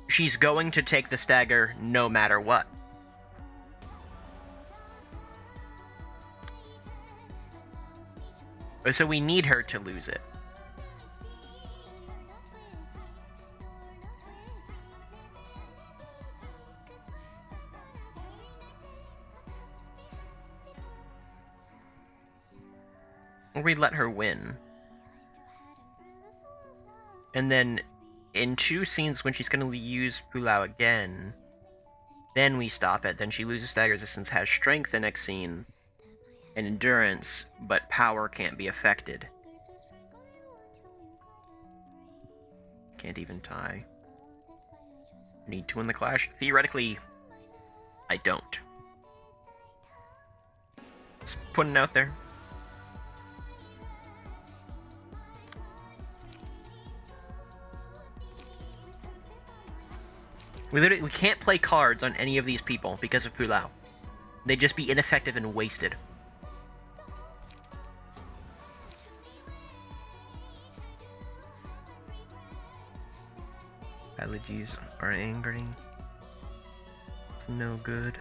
she's going to take the stagger no matter what. So we need her to lose it. Or we let her win. And then in 2 scenes when she's going to use Pulau again, then we stop it. Then she loses stagger resistance, has strength the next scene, and endurance, but power can't be affected. Can't even tie. Need to win the clash? Theoretically, I don't. Just putting it out there. We can't play cards on any of these people because of Pulau. They'd just be ineffective and wasted. Allergies are angry. It's no good.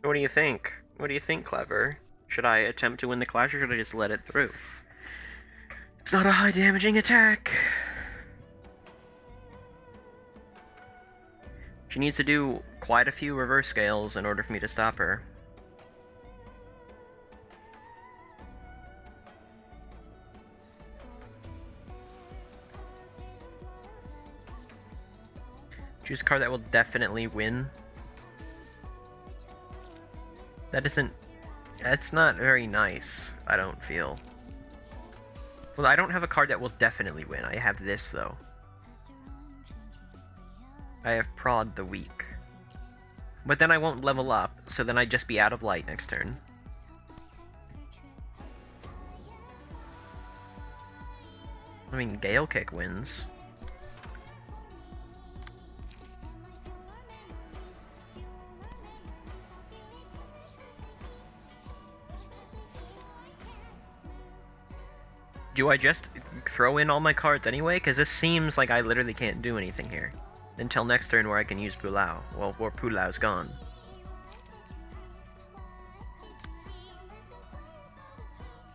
What do you think? What do you think, Clever? Should I attempt to win the clash or should I just let it through? It's not a high damaging attack. She needs to do quite a few reverse scales in order for me to stop her. Choose a card that will definitely win. That isn't... That's not very nice, I don't feel. Well, I don't have a card that will definitely win. I have this, though. I have Prod the Weak. But then I won't level up, so then I'd just be out of light next turn. I mean, Gale Kick wins. Do I just throw in all my cards anyway? Because this seems like I literally can't do anything here. Until next turn where I can use Pulau. Well, or Pulau's gone.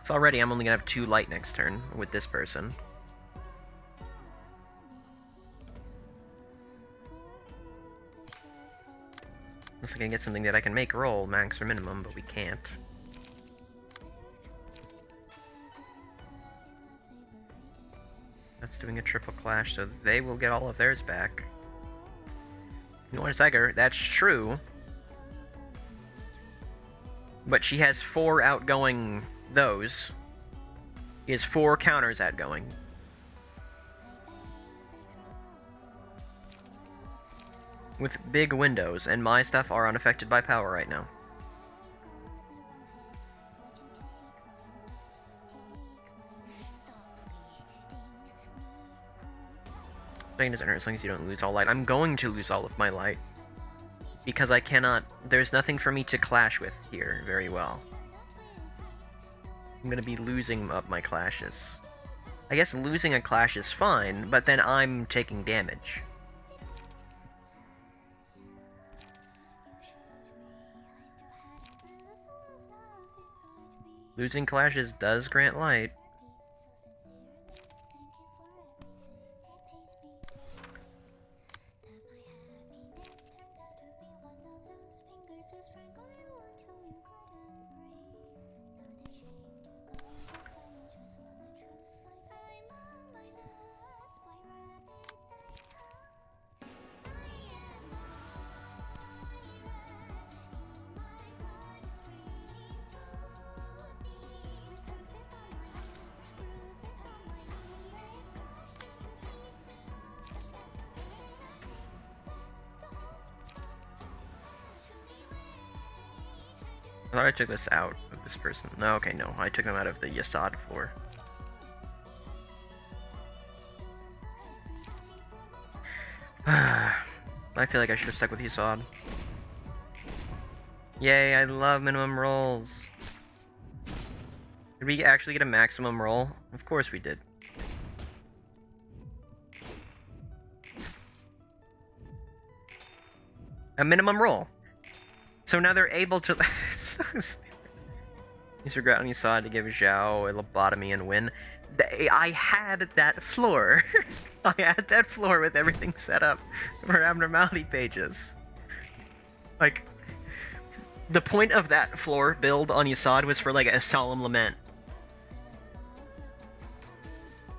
So already I'm only going to have 2 light next turn with this person. Unless I can get something that I can make roll, max or minimum, but we can't. That's doing a triple clash, so they will get all of theirs back. You want a stagger? That's true. But she has 4 outgoing those. He has 4 counters outgoing. With big windows, and my stuff are unaffected by power right now. It doesn't hurt as long as you don't lose all light. I'm going to lose all of my light. Because I cannot... There's nothing for me to clash with here very well. I'm going to be losing up my clashes. I guess losing a clash is fine, but then I'm taking damage. Losing clashes does grant light. I thought I took this out of this person. No, okay, no. I took them out of the Yasad floor. I feel like I should have stuck with Yasad. Yay, I love minimum rolls. Did we actually get a maximum roll? Of course we did. A minimum roll. So now they're able to... So stupid. Use regret on Yasad to give Xiao a lobotomy and win. I had that floor. I had that floor with everything set up for abnormality pages. Like, the point of that floor build on Yasad was for, like, a solemn lament.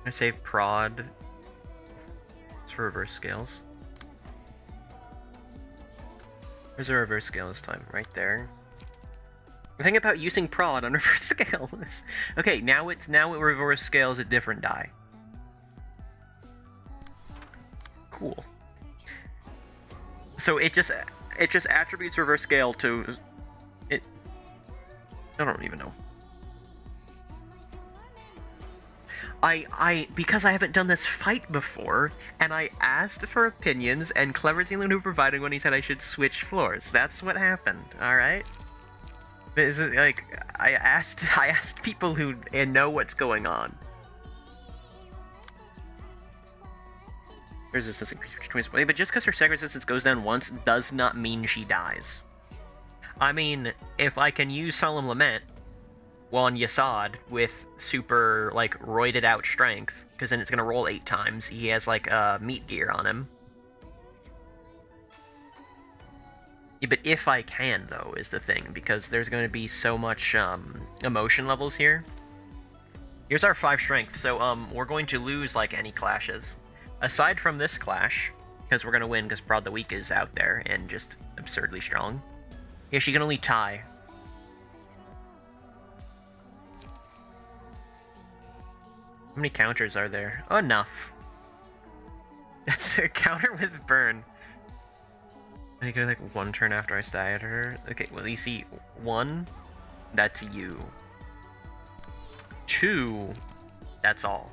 I save prod. It's for reverse scales. Where's a reverse scale this time? Right there. The thing about using prod on reverse scale is... Okay, now it reverse scales a different die. Cool. So it just attributes reverse scale to it. I don't even know. Because I haven't done this fight before, and I asked for opinions, and Clever Zealand provided when he said I should switch floors. That's what happened. All right. This is, like, I asked people who know what's going on. Resistance increases twice, but just because her second resistance goes down once does not mean she dies. I mean, if I can use Solemn Lament on Yasad with super, like, roided out strength, because then it's gonna roll 8 times. He has, like, meat gear on him. Yeah, but if I can, though, is the thing, because there's going to be so much emotion levels here. Here's our 5 strength, so we're going to lose, like, any clashes. Aside from this clash, because we're going to win because Prod the Weak is out there and just absurdly strong. Yeah, she can only tie. How many counters are there? Oh, enough. That's a counter with burn. I get like 1 turn after I staggered her. Okay, well you see 1, that's you. 2, that's all.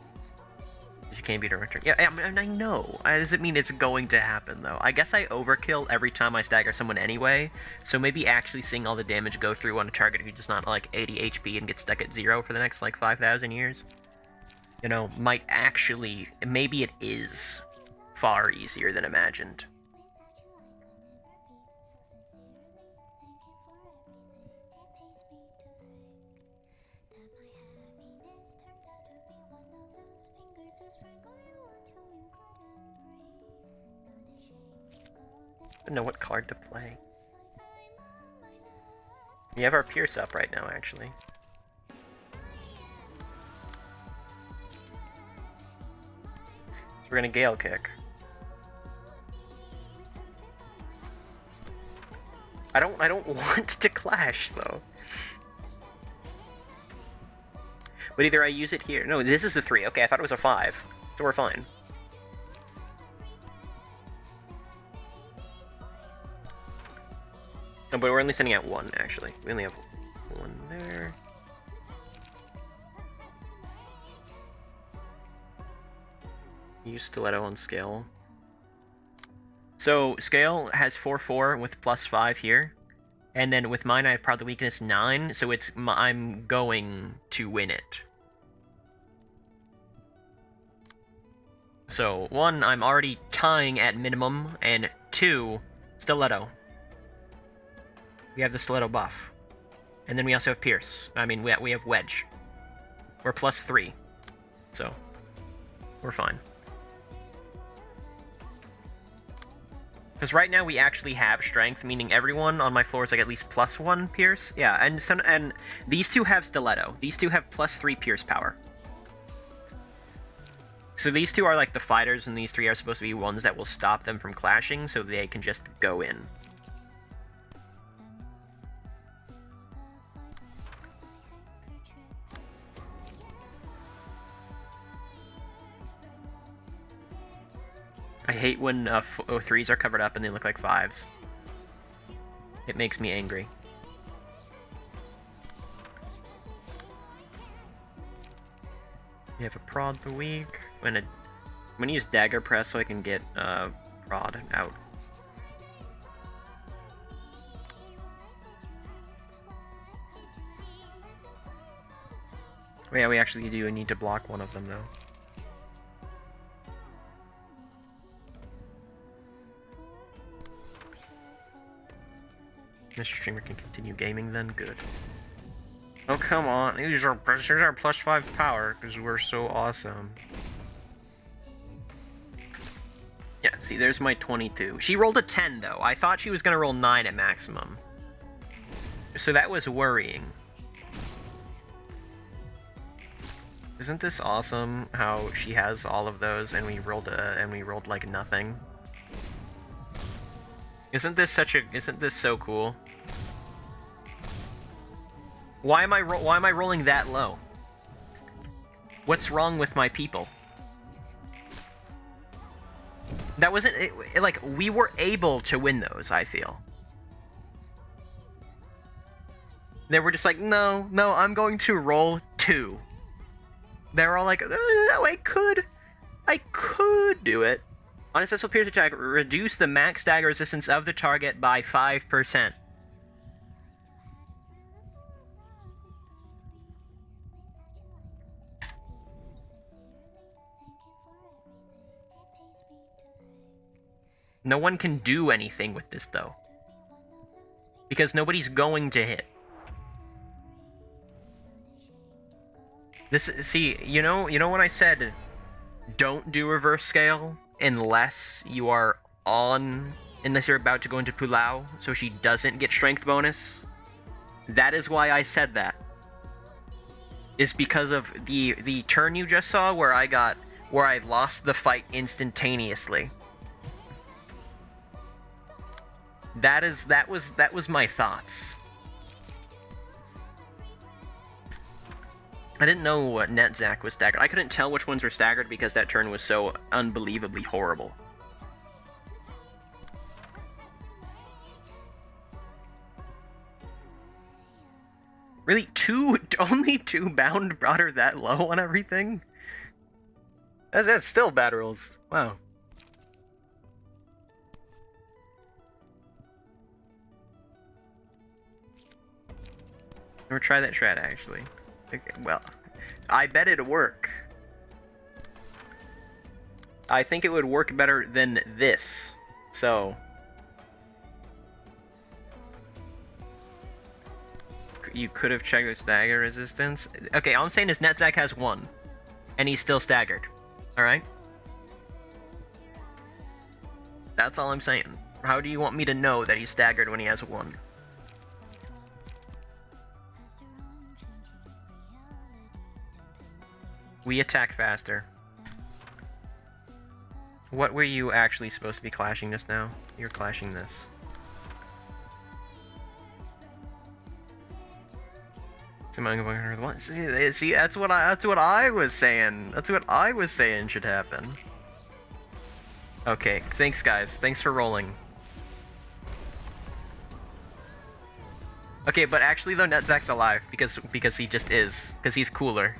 You can't beat her return. Yeah, I know. Does it mean it's going to happen though? I guess I overkill every time I stagger someone anyway. So maybe actually seeing all the damage go through on a target who just not like 80 HP and gets stuck at 0 for the next like 5,000 years, you know, might actually, maybe it is far easier than imagined. I don't know what card to play. We have our Pierce up right now, actually. So we're gonna Gale Kick. I don't want to clash though. But either I use it here. No, this is a 3. Okay, I thought it was a 5. So we're fine. No, but we're only sending out 1, actually. We only have 1 there. Use Stiletto on Scale. So, Scale has 4/4 with +5 here. And then with mine, I have Prod the Weakness 9, so I'm going to win it. So, 1, I'm already tying at minimum, and 2, Stiletto. We have the Stiletto buff. And then we also have Pierce. I mean, we have Wedge. We're +3. So, we're fine. Because right now we actually have Strength, meaning everyone on my floor is like at least +1 Pierce. Yeah, and these two have Stiletto. These two have +3 Pierce power. So these two are like the fighters, and these 3 are supposed to be ones that will stop them from clashing, so they can just go in. I hate when 3s are covered up and they look like 5s. It makes me angry. You have a Prod the Weak. I'm gonna use Dagger Press so I can get rod out. Oh, yeah, we actually do need to block one of them, though. Mr. Streamer can continue gaming then? Good. Oh, come on. Here's our +5 power, because we're so awesome. Yeah, see, there's my 22. She rolled a 10, though. I thought she was going to roll 9 at maximum. So that was worrying. Isn't this awesome how she has all of those and we rolled like nothing? Isn't this so cool? Why am I rolling that low? What's wrong with my people? That wasn't like we were able to win those, I feel. They were just like, no, I'm going to roll 2. They were all like, no, I could do it. On a successful pierce attack, reduce the max dagger resistance of the target by 5%. No one can do anything with this, though. Because nobody's going to hit. This, see, you know when I said don't do reverse scale unless you're about to go into Pulau, so she doesn't get strength bonus? That is why I said that. Is because of the turn you just saw where I lost the fight instantaneously. That was my thoughts. I didn't know what Netzach was staggered. I couldn't tell which ones were staggered because that turn was so unbelievably horrible. Really? Only 2 bound brought her that low on everything? That's still bad rolls. Wow. Never try that strat, actually. Okay, well, I bet it'd work. I think it would work better than this. So... you could have checked the stagger resistance. Okay, all I'm saying is Netzach has 1. And he's still staggered. Alright? That's all I'm saying. How do you want me to know that he's staggered when he has 1? We attack faster. What were you actually supposed to be clashing just now? You're clashing this. See, that's what I was saying. That's what I was saying should happen. Okay, thanks guys. Thanks for rolling. Okay, but actually though, Netzach's alive because he just is. Because he's cooler.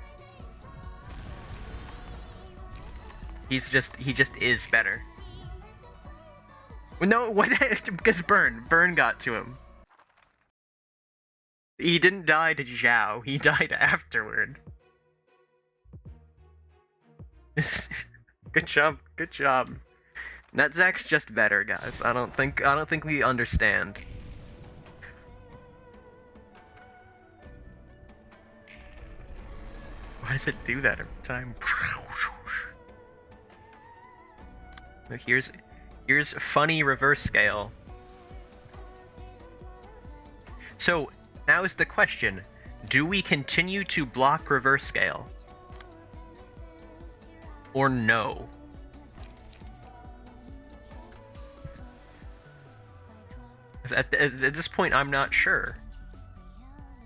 He just is better. No, what? Because Burn got to him. He didn't die to Xiao. He died afterward. Good job. Good job. Netzach's just better, guys. I don't think we understand. Why does it do that every time? Look, here's funny reverse scale. So now is the question: do we continue to block reverse scale, or no? At this point, I'm not sure.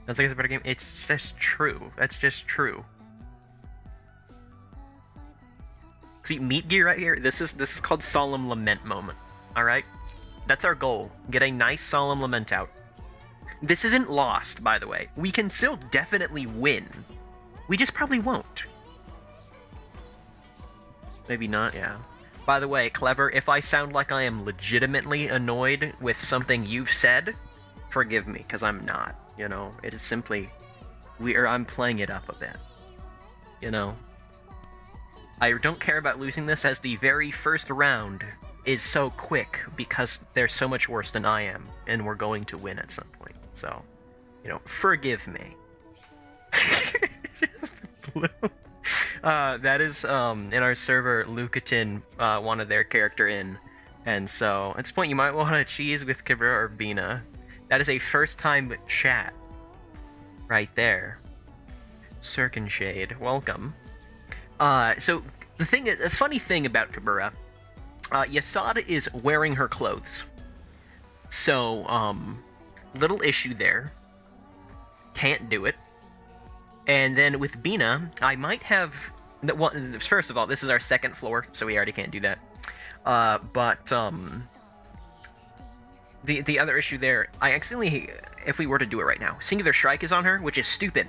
That's like it's a better game. It's just true. That's just true. See, Meat Gear right here, this is called Solemn Lament moment, alright? That's our goal, get a nice Solemn Lament out. This isn't lost, by the way. We can still definitely win. We just probably won't. Maybe not, yeah. By the way, Clever, if I sound like I am legitimately annoyed with something you've said, forgive me, because I'm not. You know, it is simply I'm playing it up a bit. You know, I don't care about losing this, as the very first round is so quick because they're so much worse than I am, and we're going to win at some point. So, you know, forgive me. Just blue. That is in our server. Lucatin wanted their character in, and so at this point you might want to cheese with Cabrera or Bina. That is a first-time chat, right there. Circunshade, welcome. So the funny thing about Cabrera, Yasada is wearing her clothes. So little issue there. Can't do it. And then with Bina, I might have... Well, first of all, this is our second floor, so we already can't do that. The other issue there, I accidentally, if we were to do it right now, Singular Strike is on her, which is stupid.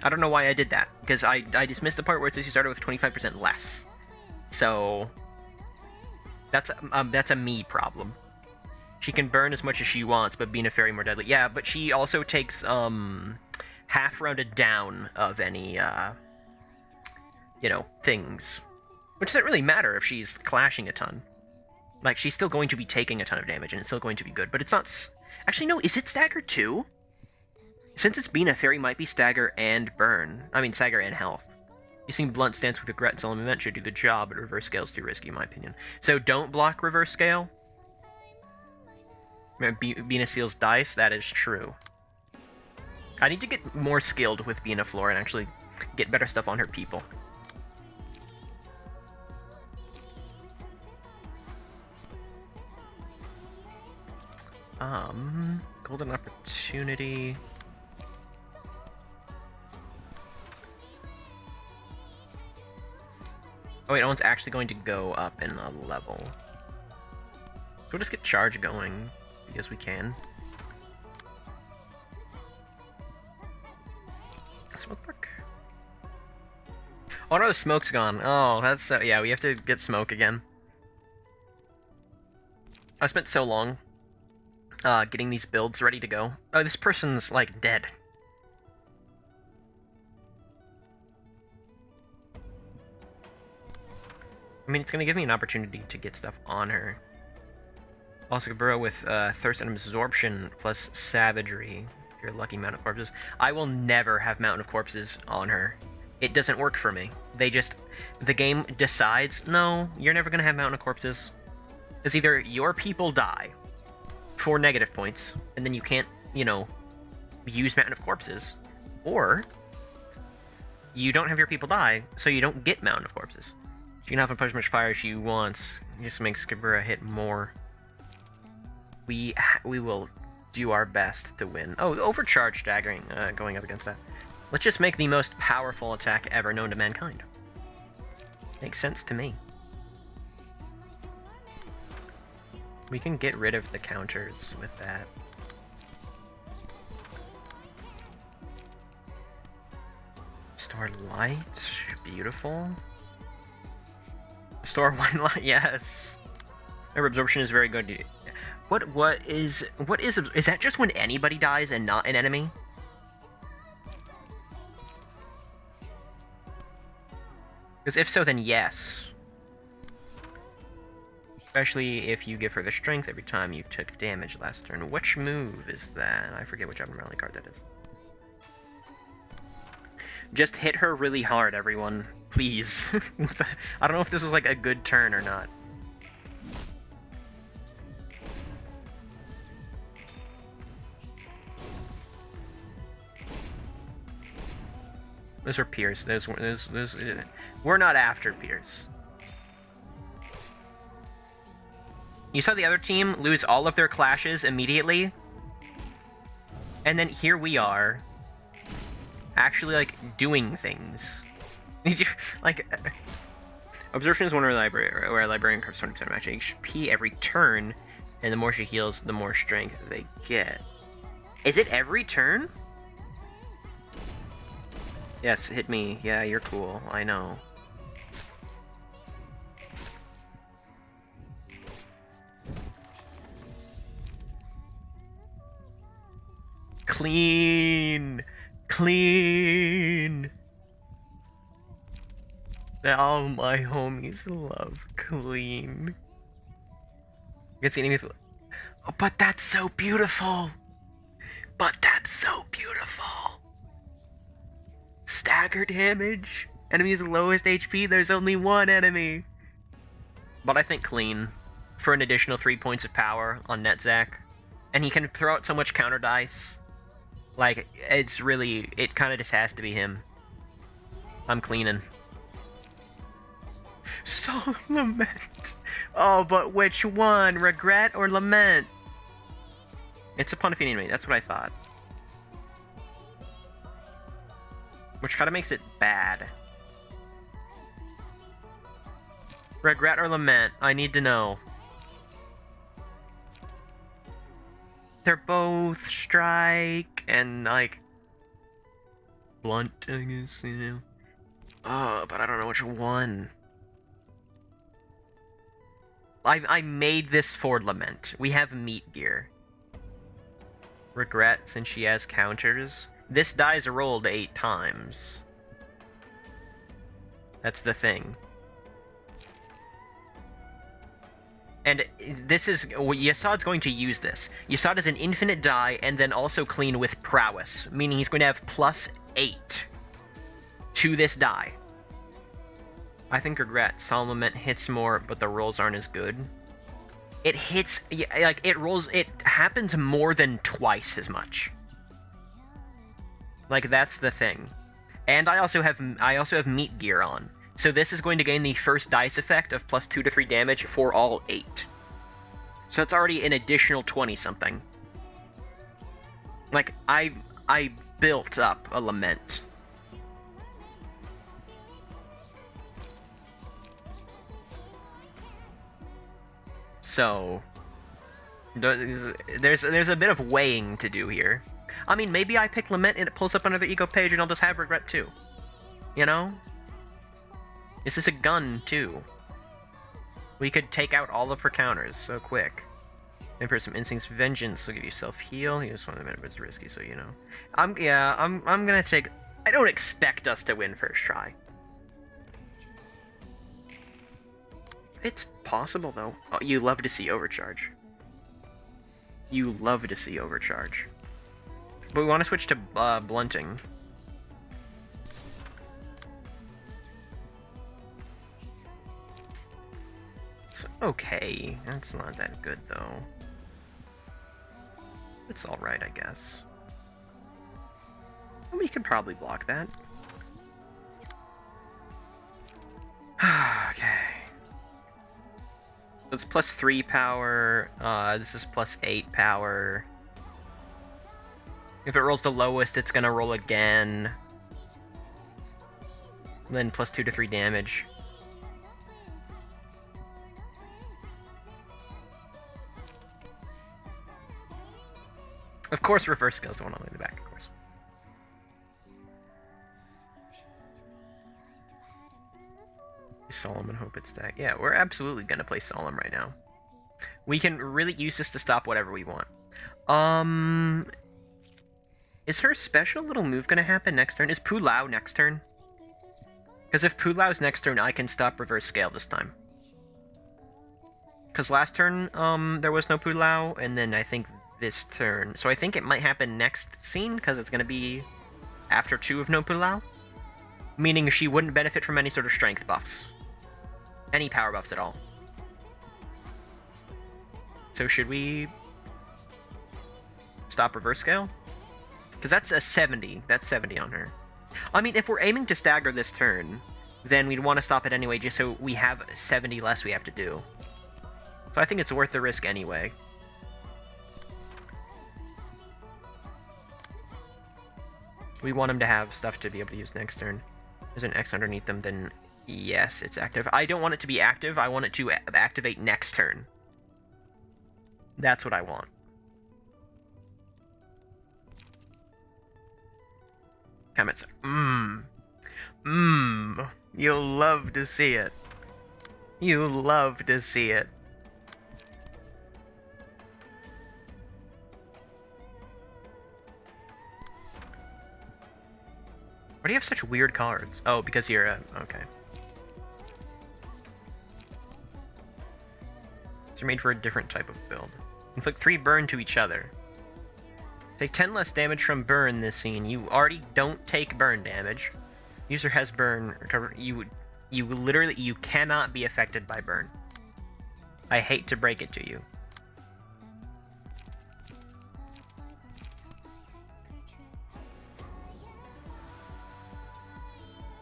I don't know why I did that, because I dismissed the part where it says you started with 25% less. So that's a me problem. She can burn as much as she wants, but Bina Fairy more deadly. Yeah, but she also takes half rounded down of any you know, things, which doesn't really matter if she's clashing a ton. Like, she's still going to be taking a ton of damage, and it's still going to be good, but it's not... Actually, no, is it stagger too? Since it's Bina, Fairy might be stagger and burn. I mean, stagger and health. Using Blunt Stance with Regret until an event should do the job, but Reverse Scale is too risky, in my opinion. So don't block Reverse Scale. Bina steals dice, that is true. I need to get more skilled with Bina Floor and actually get better stuff on her people. Golden Opportunity. Oh wait, no one's actually going to go up in a level. We'll just get charge going, because we can. Smoke work. Oh no, the smoke's gone. Oh, that's... yeah, we have to get smoke again. I spent so long getting these builds ready to go. Oh, this person's, like, dead. I mean, it's gonna give me an opportunity to get stuff on her. Also, Cabrera with Thirst and Absorption plus Savagery. If you're lucky, Mountain of Corpses. I will never have Mountain of Corpses on her. It doesn't work for me. They just... The game decides, no, you're never gonna have Mountain of Corpses. It's either your people die for negative points, and then you can't, you know, use Mountain of Corpses, or you don't have your people die, so you don't get Mountain of Corpses. She can have as much fire as she wants. It just makes Cabrera hit more. We will do our best to win. Oh, overcharge staggering, going up against that. Let's just make the most powerful attack ever known to mankind. Makes sense to me. We can get rid of the counters with that. Store light, beautiful. Store one light, yes. Her absorption is very good. What is that just when anybody dies and not an enemy? Because if so, then yes. Especially if you give her the strength every time you took damage last turn. Which move is that? I forget which abnormality card that is. Just hit her really hard, everyone. Please. I don't know if this was like a good turn or not. Those were Pierce. Those we're not after Pierce. You saw the other team lose all of their clashes immediately. And then here we are, actually, like, doing things. Like, Absorption is one where a librarian carves 20% of match HP every turn, and the more she heals, the more strength they get. Is it every turn? Yes, hit me. Yeah, you're cool. I know. Clean. Clean. All my homies love clean. You can see enemy. Oh, but that's so beautiful. But that's so beautiful. Stagger damage. Enemy's lowest HP. There's only one enemy. But I think clean for an additional 3 points of power on Netzach. And he can throw out so much counter dice. Like, it's really, it kind of just has to be him. I'm cleaning. Solemn Lament. Oh, but which one? Regret or Lament? It's upon defeating enemy. That's what I thought. Which kind of makes it bad. Regret or Lament? I need to know. They're both strike and like blunt, I guess, you know. Oh, but I don't know which one. I made this for Lament. We have meat gear. Regret, since she has counters. This dies rolled 8 times. That's the thing. And this is... Yasad's going to use this. Yasad is an infinite die, and then also clean with prowess. Meaning he's going to have +8 to this die. I think Regret. Solemn Lament hits more, but the rolls aren't as good. It hits... like, it rolls... It happens more than twice as much. Like, that's the thing. And I also have meat gear on. So this is going to gain the first dice effect of +2 to 3 damage for all 8. So that's already an additional 20-something. Like, I built up a Lament. So there's a bit of weighing to do here. I mean, maybe I pick Lament and it pulls up another ego page and I'll just have Regret too. You know? This is a gun, too. We could take out all of her counters so quick. Emperor some Instincts Vengeance will give you self-heal. He just wanted to admit it's risky, so you know. I'm gonna take... I don't expect us to win first try. It's possible, though. Oh, you love to see Overcharge. You love to see Overcharge. But we want to switch to Blunting. It's okay. That's not that good, though. It's alright, I guess. We could probably block that. Okay. It's +3 power. This is +8 power. If it rolls the lowest, it's gonna roll again. Then +2 to 3 damage. Of course, reverse skills the one all the way in the back, of course. Solemn and hope it's stacked. Yeah, we're absolutely gonna play Solemn right now. We can really use this to stop whatever we want. Is her special little move gonna happen next turn? Is Pulao next turn? Because if Pulao's next turn, I can stop reverse scale this time. Because last turn, there was no Pulao, and then I think this turn. So I think it might happen next scene, because it's gonna be after 2 of no Pulao. Meaning she wouldn't benefit from any sort of strength buffs. Any power buffs at all. So should we stop reverse scale? Because that's a 70. That's 70 on her. I mean, if we're aiming to stagger this turn, then we'd want to stop it anyway, just so we have 70 less we have to do. So I think it's worth the risk anyway. We want him to have stuff to be able to use next turn. There's an X underneath them, then yes, it's active. I don't want it to be active. I want it to activate next turn. That's what I want. Comments. You'll love to see it. You'll love to see it. Why do you have such weird cards? Oh, because you're okay. These are made for a different type of build. Inflict 3 burn to each other. Take 10 less damage from burn this scene. You already don't take burn damage. User has burn recover. You literally you cannot be affected by burn. I hate to break it to you.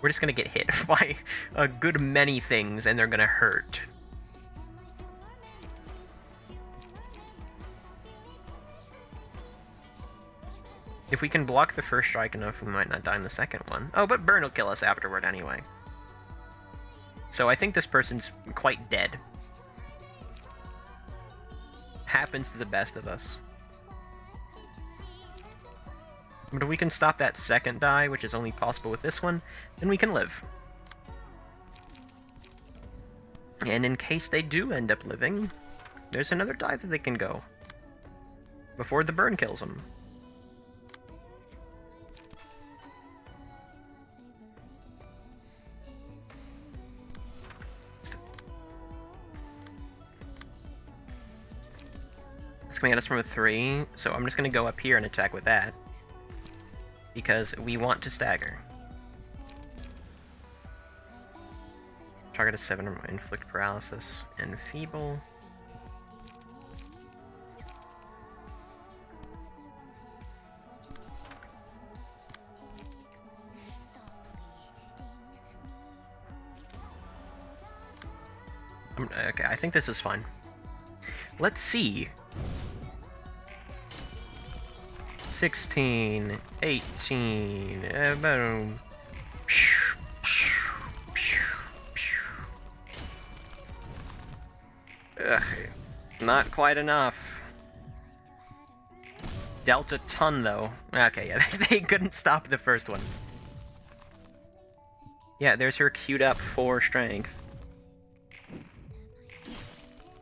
We're just gonna get hit by a good many things and they're gonna hurt. If we can block the first strike enough, we might not die in the second one. Oh, but burn will kill us afterward anyway. So I think this person's quite dead. Happens to the best of us. But if we can stop that second die, which is only possible with this one, then we can live. And in case they do end up living, there's another die that they can go. Before the burn kills them. It's coming at us from a 3, so I'm just going to go up here and attack with that. Because we want to stagger. Target of 7 or inflict paralysis and feeble. Okay, I think this is fine. Let's see. 16, 18, boom. Ugh, not quite enough. Dealt a ton, though. Okay, yeah, they couldn't stop the first one. Yeah, there's her queued up for strength.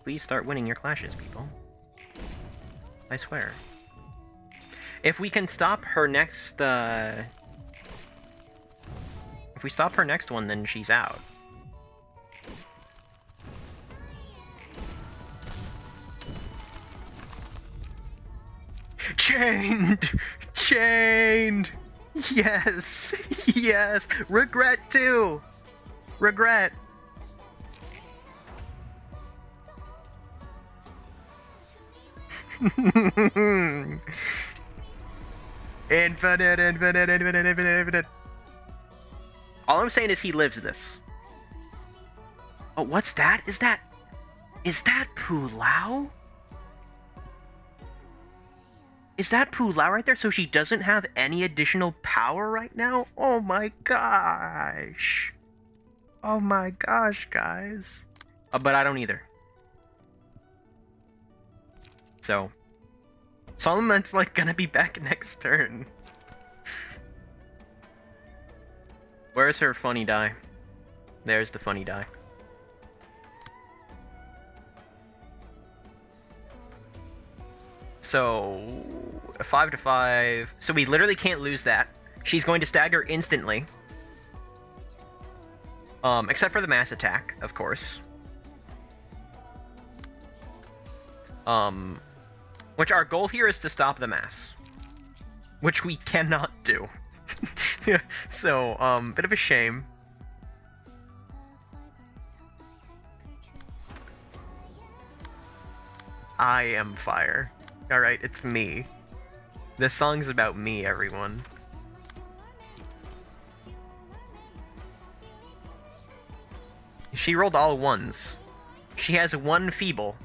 Please start winning your clashes, people. I swear. If we can stop her next, if we stop her next one, then she's out. Chained! Chained! Yes! Yes! Regret too! Regret! Infinite, infinite, infinite, infinite, infinite. All I'm saying is he lives this. Oh, what's that? Is that Pulao? Is that Pulao right there? So she doesn't have any additional power right now? Oh my gosh. Oh my gosh, guys. But I don't either. So, Solomon's like gonna be back next turn. Where's her funny die? There's the funny die. So, a 5 to 5. So we literally can't lose that. She's going to stagger instantly. Except for the mass attack, of course. Which our goal here is to stop the mass. Which we cannot do. So, bit of a shame. I am fire. Alright, it's me. This song's about me, everyone. She rolled all ones. She has one feeble.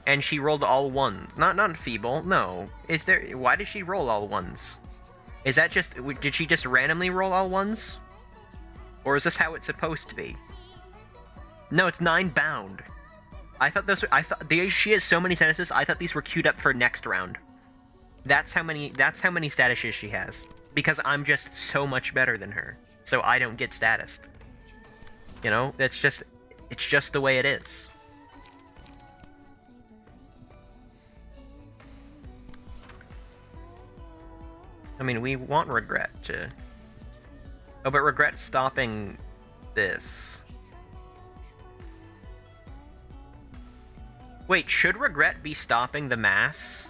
And she rolled all ones. Not feeble, no. Is there... Why did she roll all ones? Is that just... Did she just randomly roll all ones? Or is this how it's supposed to be? No, it's 9 bound. I thought those were... she has so many statuses, I thought these were queued up for next round. That's how many statuses she has. Because I'm just so much better than her. So I don't get statused. You know? It's just the way it is. I mean, we want regret to Oh, but regret stopping this. Wait, should regret be stopping the mass?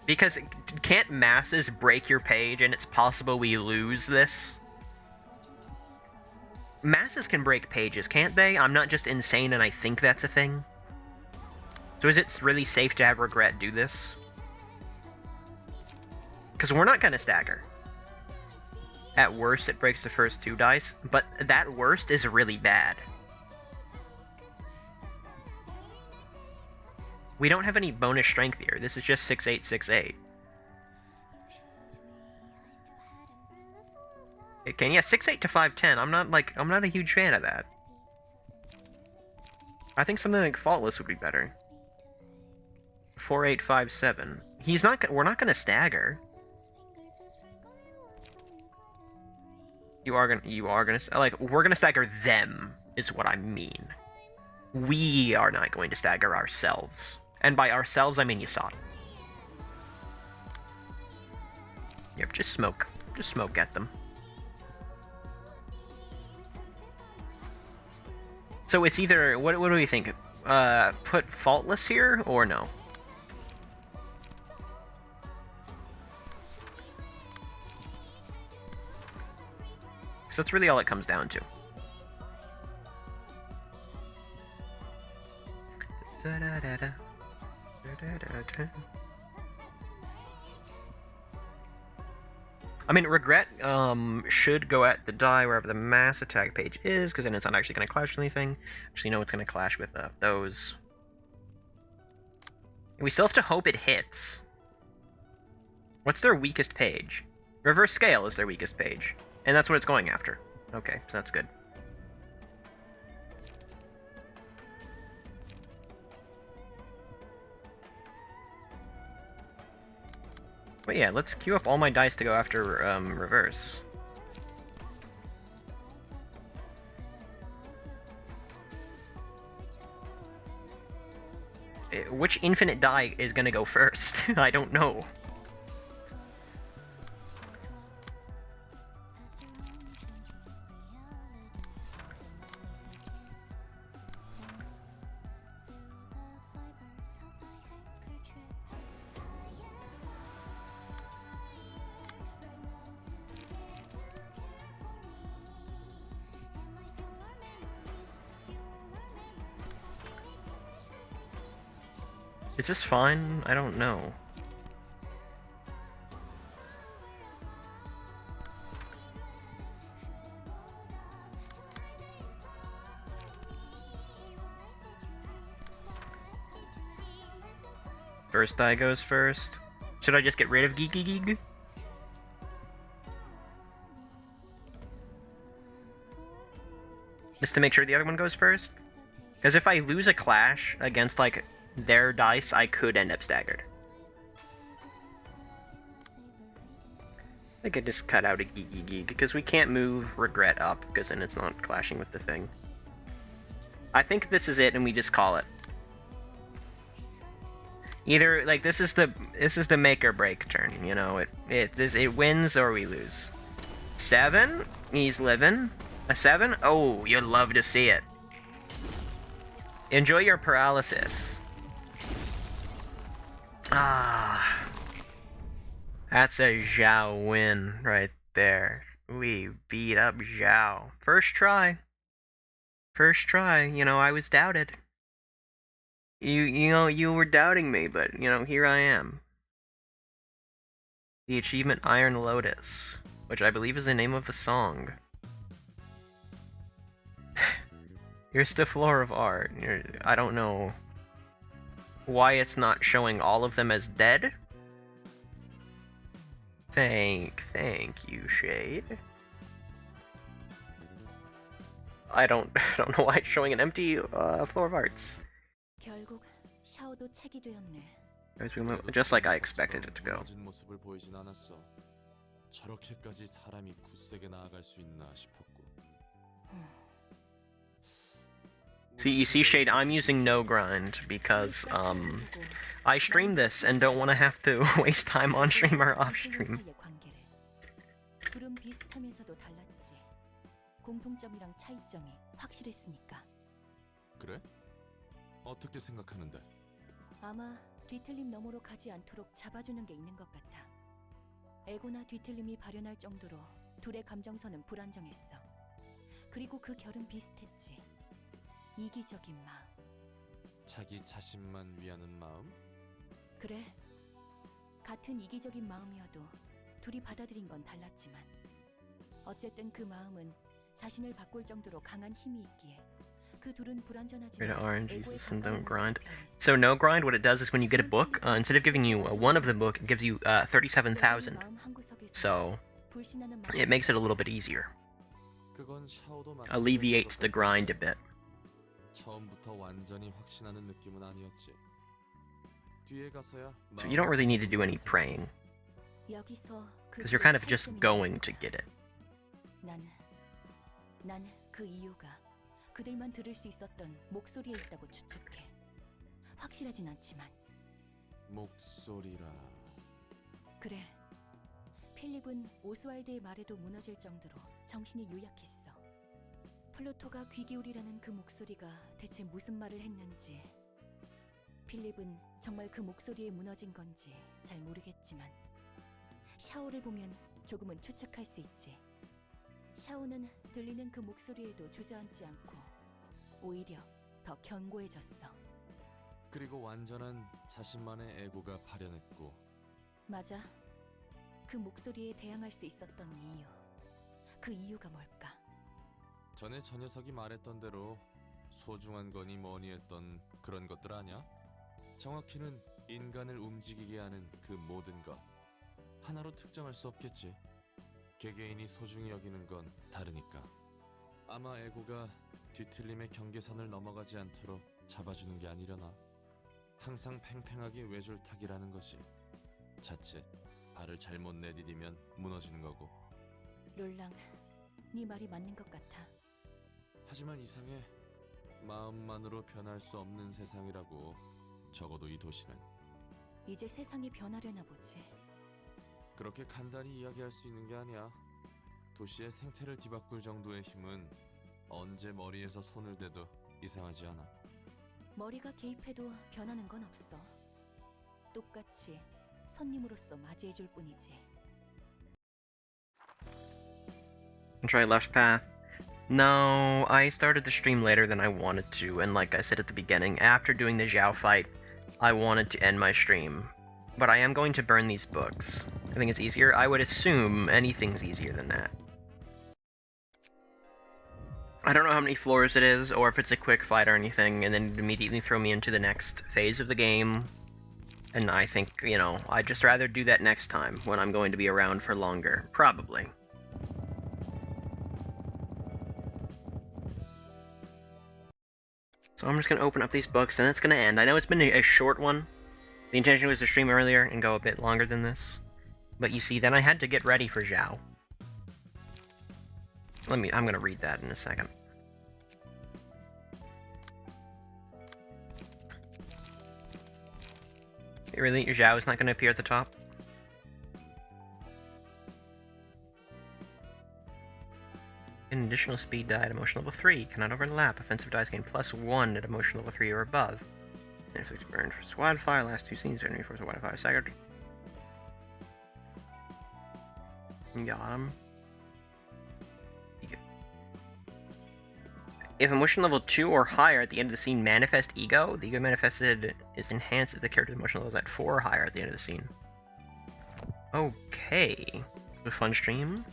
Because can't masses break your page and it's possible we lose this? Masses can break pages, can't they? I'm not just insane and I think that's a thing. So is it really safe to have regret do this? Because we're not going to stagger. At worst, it breaks the first 2 dice, but that worst is really bad. We don't have any bonus strength here. This is just 6868. Okay, yeah, 68 to 510. I'm not a huge fan of that. I think something like Faultless would be better. 4857. We're not gonna stagger. We're gonna stagger them, is what I mean. We are not going to stagger ourselves. And by ourselves, I mean Yasada. Yep, just smoke. Just smoke at them. So it's either, what do we think? Put Faultless here, or no? So that's really all it comes down to. I mean, regret should go at the die wherever the mass attack page is, because then it's not actually going to clash with anything. Actually, no, it's going to clash with those. We still have to hope it hits. What's their weakest page? Reverse Scale is their weakest page. And that's what it's going after. Okay, so that's good. But yeah, let's queue up all my dice to go after reverse. Which infinite die is gonna go first? I don't know. Is this fine? I don't know. First die goes first. Should I just get rid of Geeky Geek? Just to make sure the other one goes first? Because if I lose a clash against, like, their dice, I could end up staggered. I could just cut out a Geeky Geek, because we can't move Regret up, because then it's not clashing with the thing. I think this is it, and we just call it. Either, like, this is the make or break turn, you know, it wins or we lose. 7? He's living. A 7? Oh, you'd love to see it. Enjoy your paralysis. Ah. That's a Xiao win right there. We beat up Xiao. First try. First try. You know, I was doubted. You know, you were doubting me, but, you know, here I am. The achievement Iron Lotus, which I believe is the name of the song. You're still floor of art. I don't know why it's not showing all of them as dead. Thank you, Shade. I don't know why it's showing an empty floor of arts. 결국 샤오도 책이 되었네. Just like I expected it to go. 모습을 보이진 않았어. 저렇게까지 사람이 굳세게 나아갈 수 있나 싶었고. See, you see, Shade, I'm using no grind because I stream this and don't want to have to waste time on stream or off stream. 둘은 비슷하면서도 달랐지. 공통점이랑 차이점이 확실했으니까. 그래? 어떻게 생각하는데? 아마 뒤틀림 너머로 가지 않도록 잡아주는 게 있는 것 같아. 에고나 뒤틀림이 발현할 정도로 둘의 감정선은 불안정했어. 그리고 그 결은 비슷했지. 이기적인 마음. 자기 자신만 위하는 마음? 그래. 같은 이기적인 마음이어도 둘이 받아들인 건 달랐지만 어쨌든 그 마음은 자신을 바꿀 정도로 강한 힘이 있기에 그 둘은 불완전하지만 Rated orange 에고에 uses some don't 가까운 grind. 모습을 표현했어. So no grind, what it does is when you get a book, instead of giving you one of the book, it gives you 37,000. 마음 한구석에서 So 불신하는 it makes it a little bit easier. 그건 샤오도 Alleviates the grind a bit. 처음부터 완전히 확신하는 느낌은 아니었지. 뒤에 가서야 So you don't really need to do any praying, 여기서 그 because you're kind of just going to get it. 난 그 이유가 그들만 들을 수 있었던 목소리에 있다고 추측해. 확실하진 않지만. 목소리라. 그래. 필립은 오스왈드의 말에도 무너질 정도로 정신이 유약했어. 플루토가 귀 기울이라는 그 목소리가 대체 무슨 말을 했는지, 필립은 정말 그 목소리에 무너진 건지 잘 모르겠지만 샤오를 보면 조금은 추측할 수 있지. 샤오는 들리는 그 목소리에도 주저앉지 않고 오히려 더 견고해졌어. 그리고 완전한 자신만의 에고가 발현했고. 맞아. 그 목소리에 대항할 수 있었던 이유. 그 이유가 뭘까? 전에 저 녀석이 말했던 대로 소중한 거니 뭐니 했던 그런 것들 아냐? 정확히는 인간을 움직이게 하는 그 모든 것. 하나로 특정할 수 없겠지. 개개인이 소중히 여기는 건 다르니까. 아마 에고가 뒤틀림의 경계선을 넘어가지 않도록 잡아주는 게 아니려나. 항상 팽팽하게 외줄타기라는 것이 자칫 발을 잘못 내디디면 무너지는 거고. 롤랑, 네 말이 맞는 것 같아. 하지만 이상해. 마음만으로 변할 수 없는 세상이라고. 적어도 이 도시는. 이제 세상이 변하려나 보지. 그렇게 간단히 이야기할 수 있는 게 아니야. 도시의 생태를 뒤바꿀 정도의 힘은 언제 머리에서 손을 대도 이상하지 않아. 머리가 개입해도 변하는 건 없어. 똑같이 손님으로서 맞이해줄 뿐이지. Try left path. No, I started the stream later than I wanted to, and like I said at the beginning, after doing the Xiao fight, I wanted to end my stream. But I am going to burn these books. I think it's easier. I would assume anything's easier than that. I don't know how many floors it is, or if it's a quick fight or anything, and then it'd immediately throw me into the next phase of the game. And I think, you know, I'd just rather do that next time, when I'm going to be around for longer. Probably. So I'm just going to open up these books, and it's going to end. I know it's been a short one. The intention was to stream earlier and go a bit longer than this. But you see, then I had to get ready for Xiao. I'm going to read that in a second. Really? Xiao is not going to appear at the top? An additional speed die at emotion level 3. Cannot overlap. Offensive dice gain +1 at emotion level 3 or above. Inflict burn for wildfire. Last 2 scenes. Enemy force wildfire staggered. Got him. If emotion level 2 or higher at the end of the scene manifest ego, the ego manifested is enhanced if the character's emotion level is at 4 or higher at the end of the scene. Okay. A fun stream.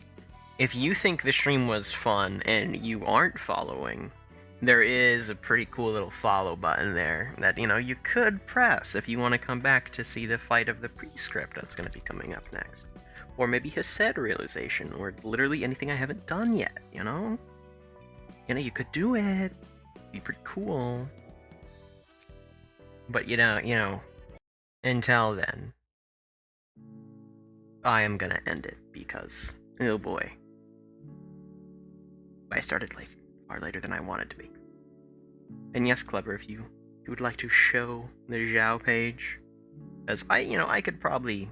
If you think the stream was fun and you aren't following, there is a pretty cool little follow button there that, you know, you could press if you want to come back to see the fight of the prescript that's going to be coming up next. Or maybe his said realization, or literally anything I haven't done yet, you know? You know, you could do it. It'd be pretty cool. But you know, until then, I am gonna end it because, oh boy, I started late, far later than I wanted to be. And yes, Clever, if you would like to show the Xiao page, as I could probably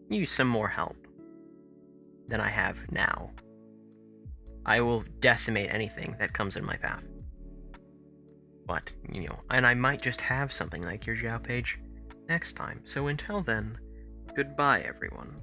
use some more help. than I have now. I will decimate anything that comes in my path. But, and I might just have something like your Xiao page next time. So until then, goodbye everyone.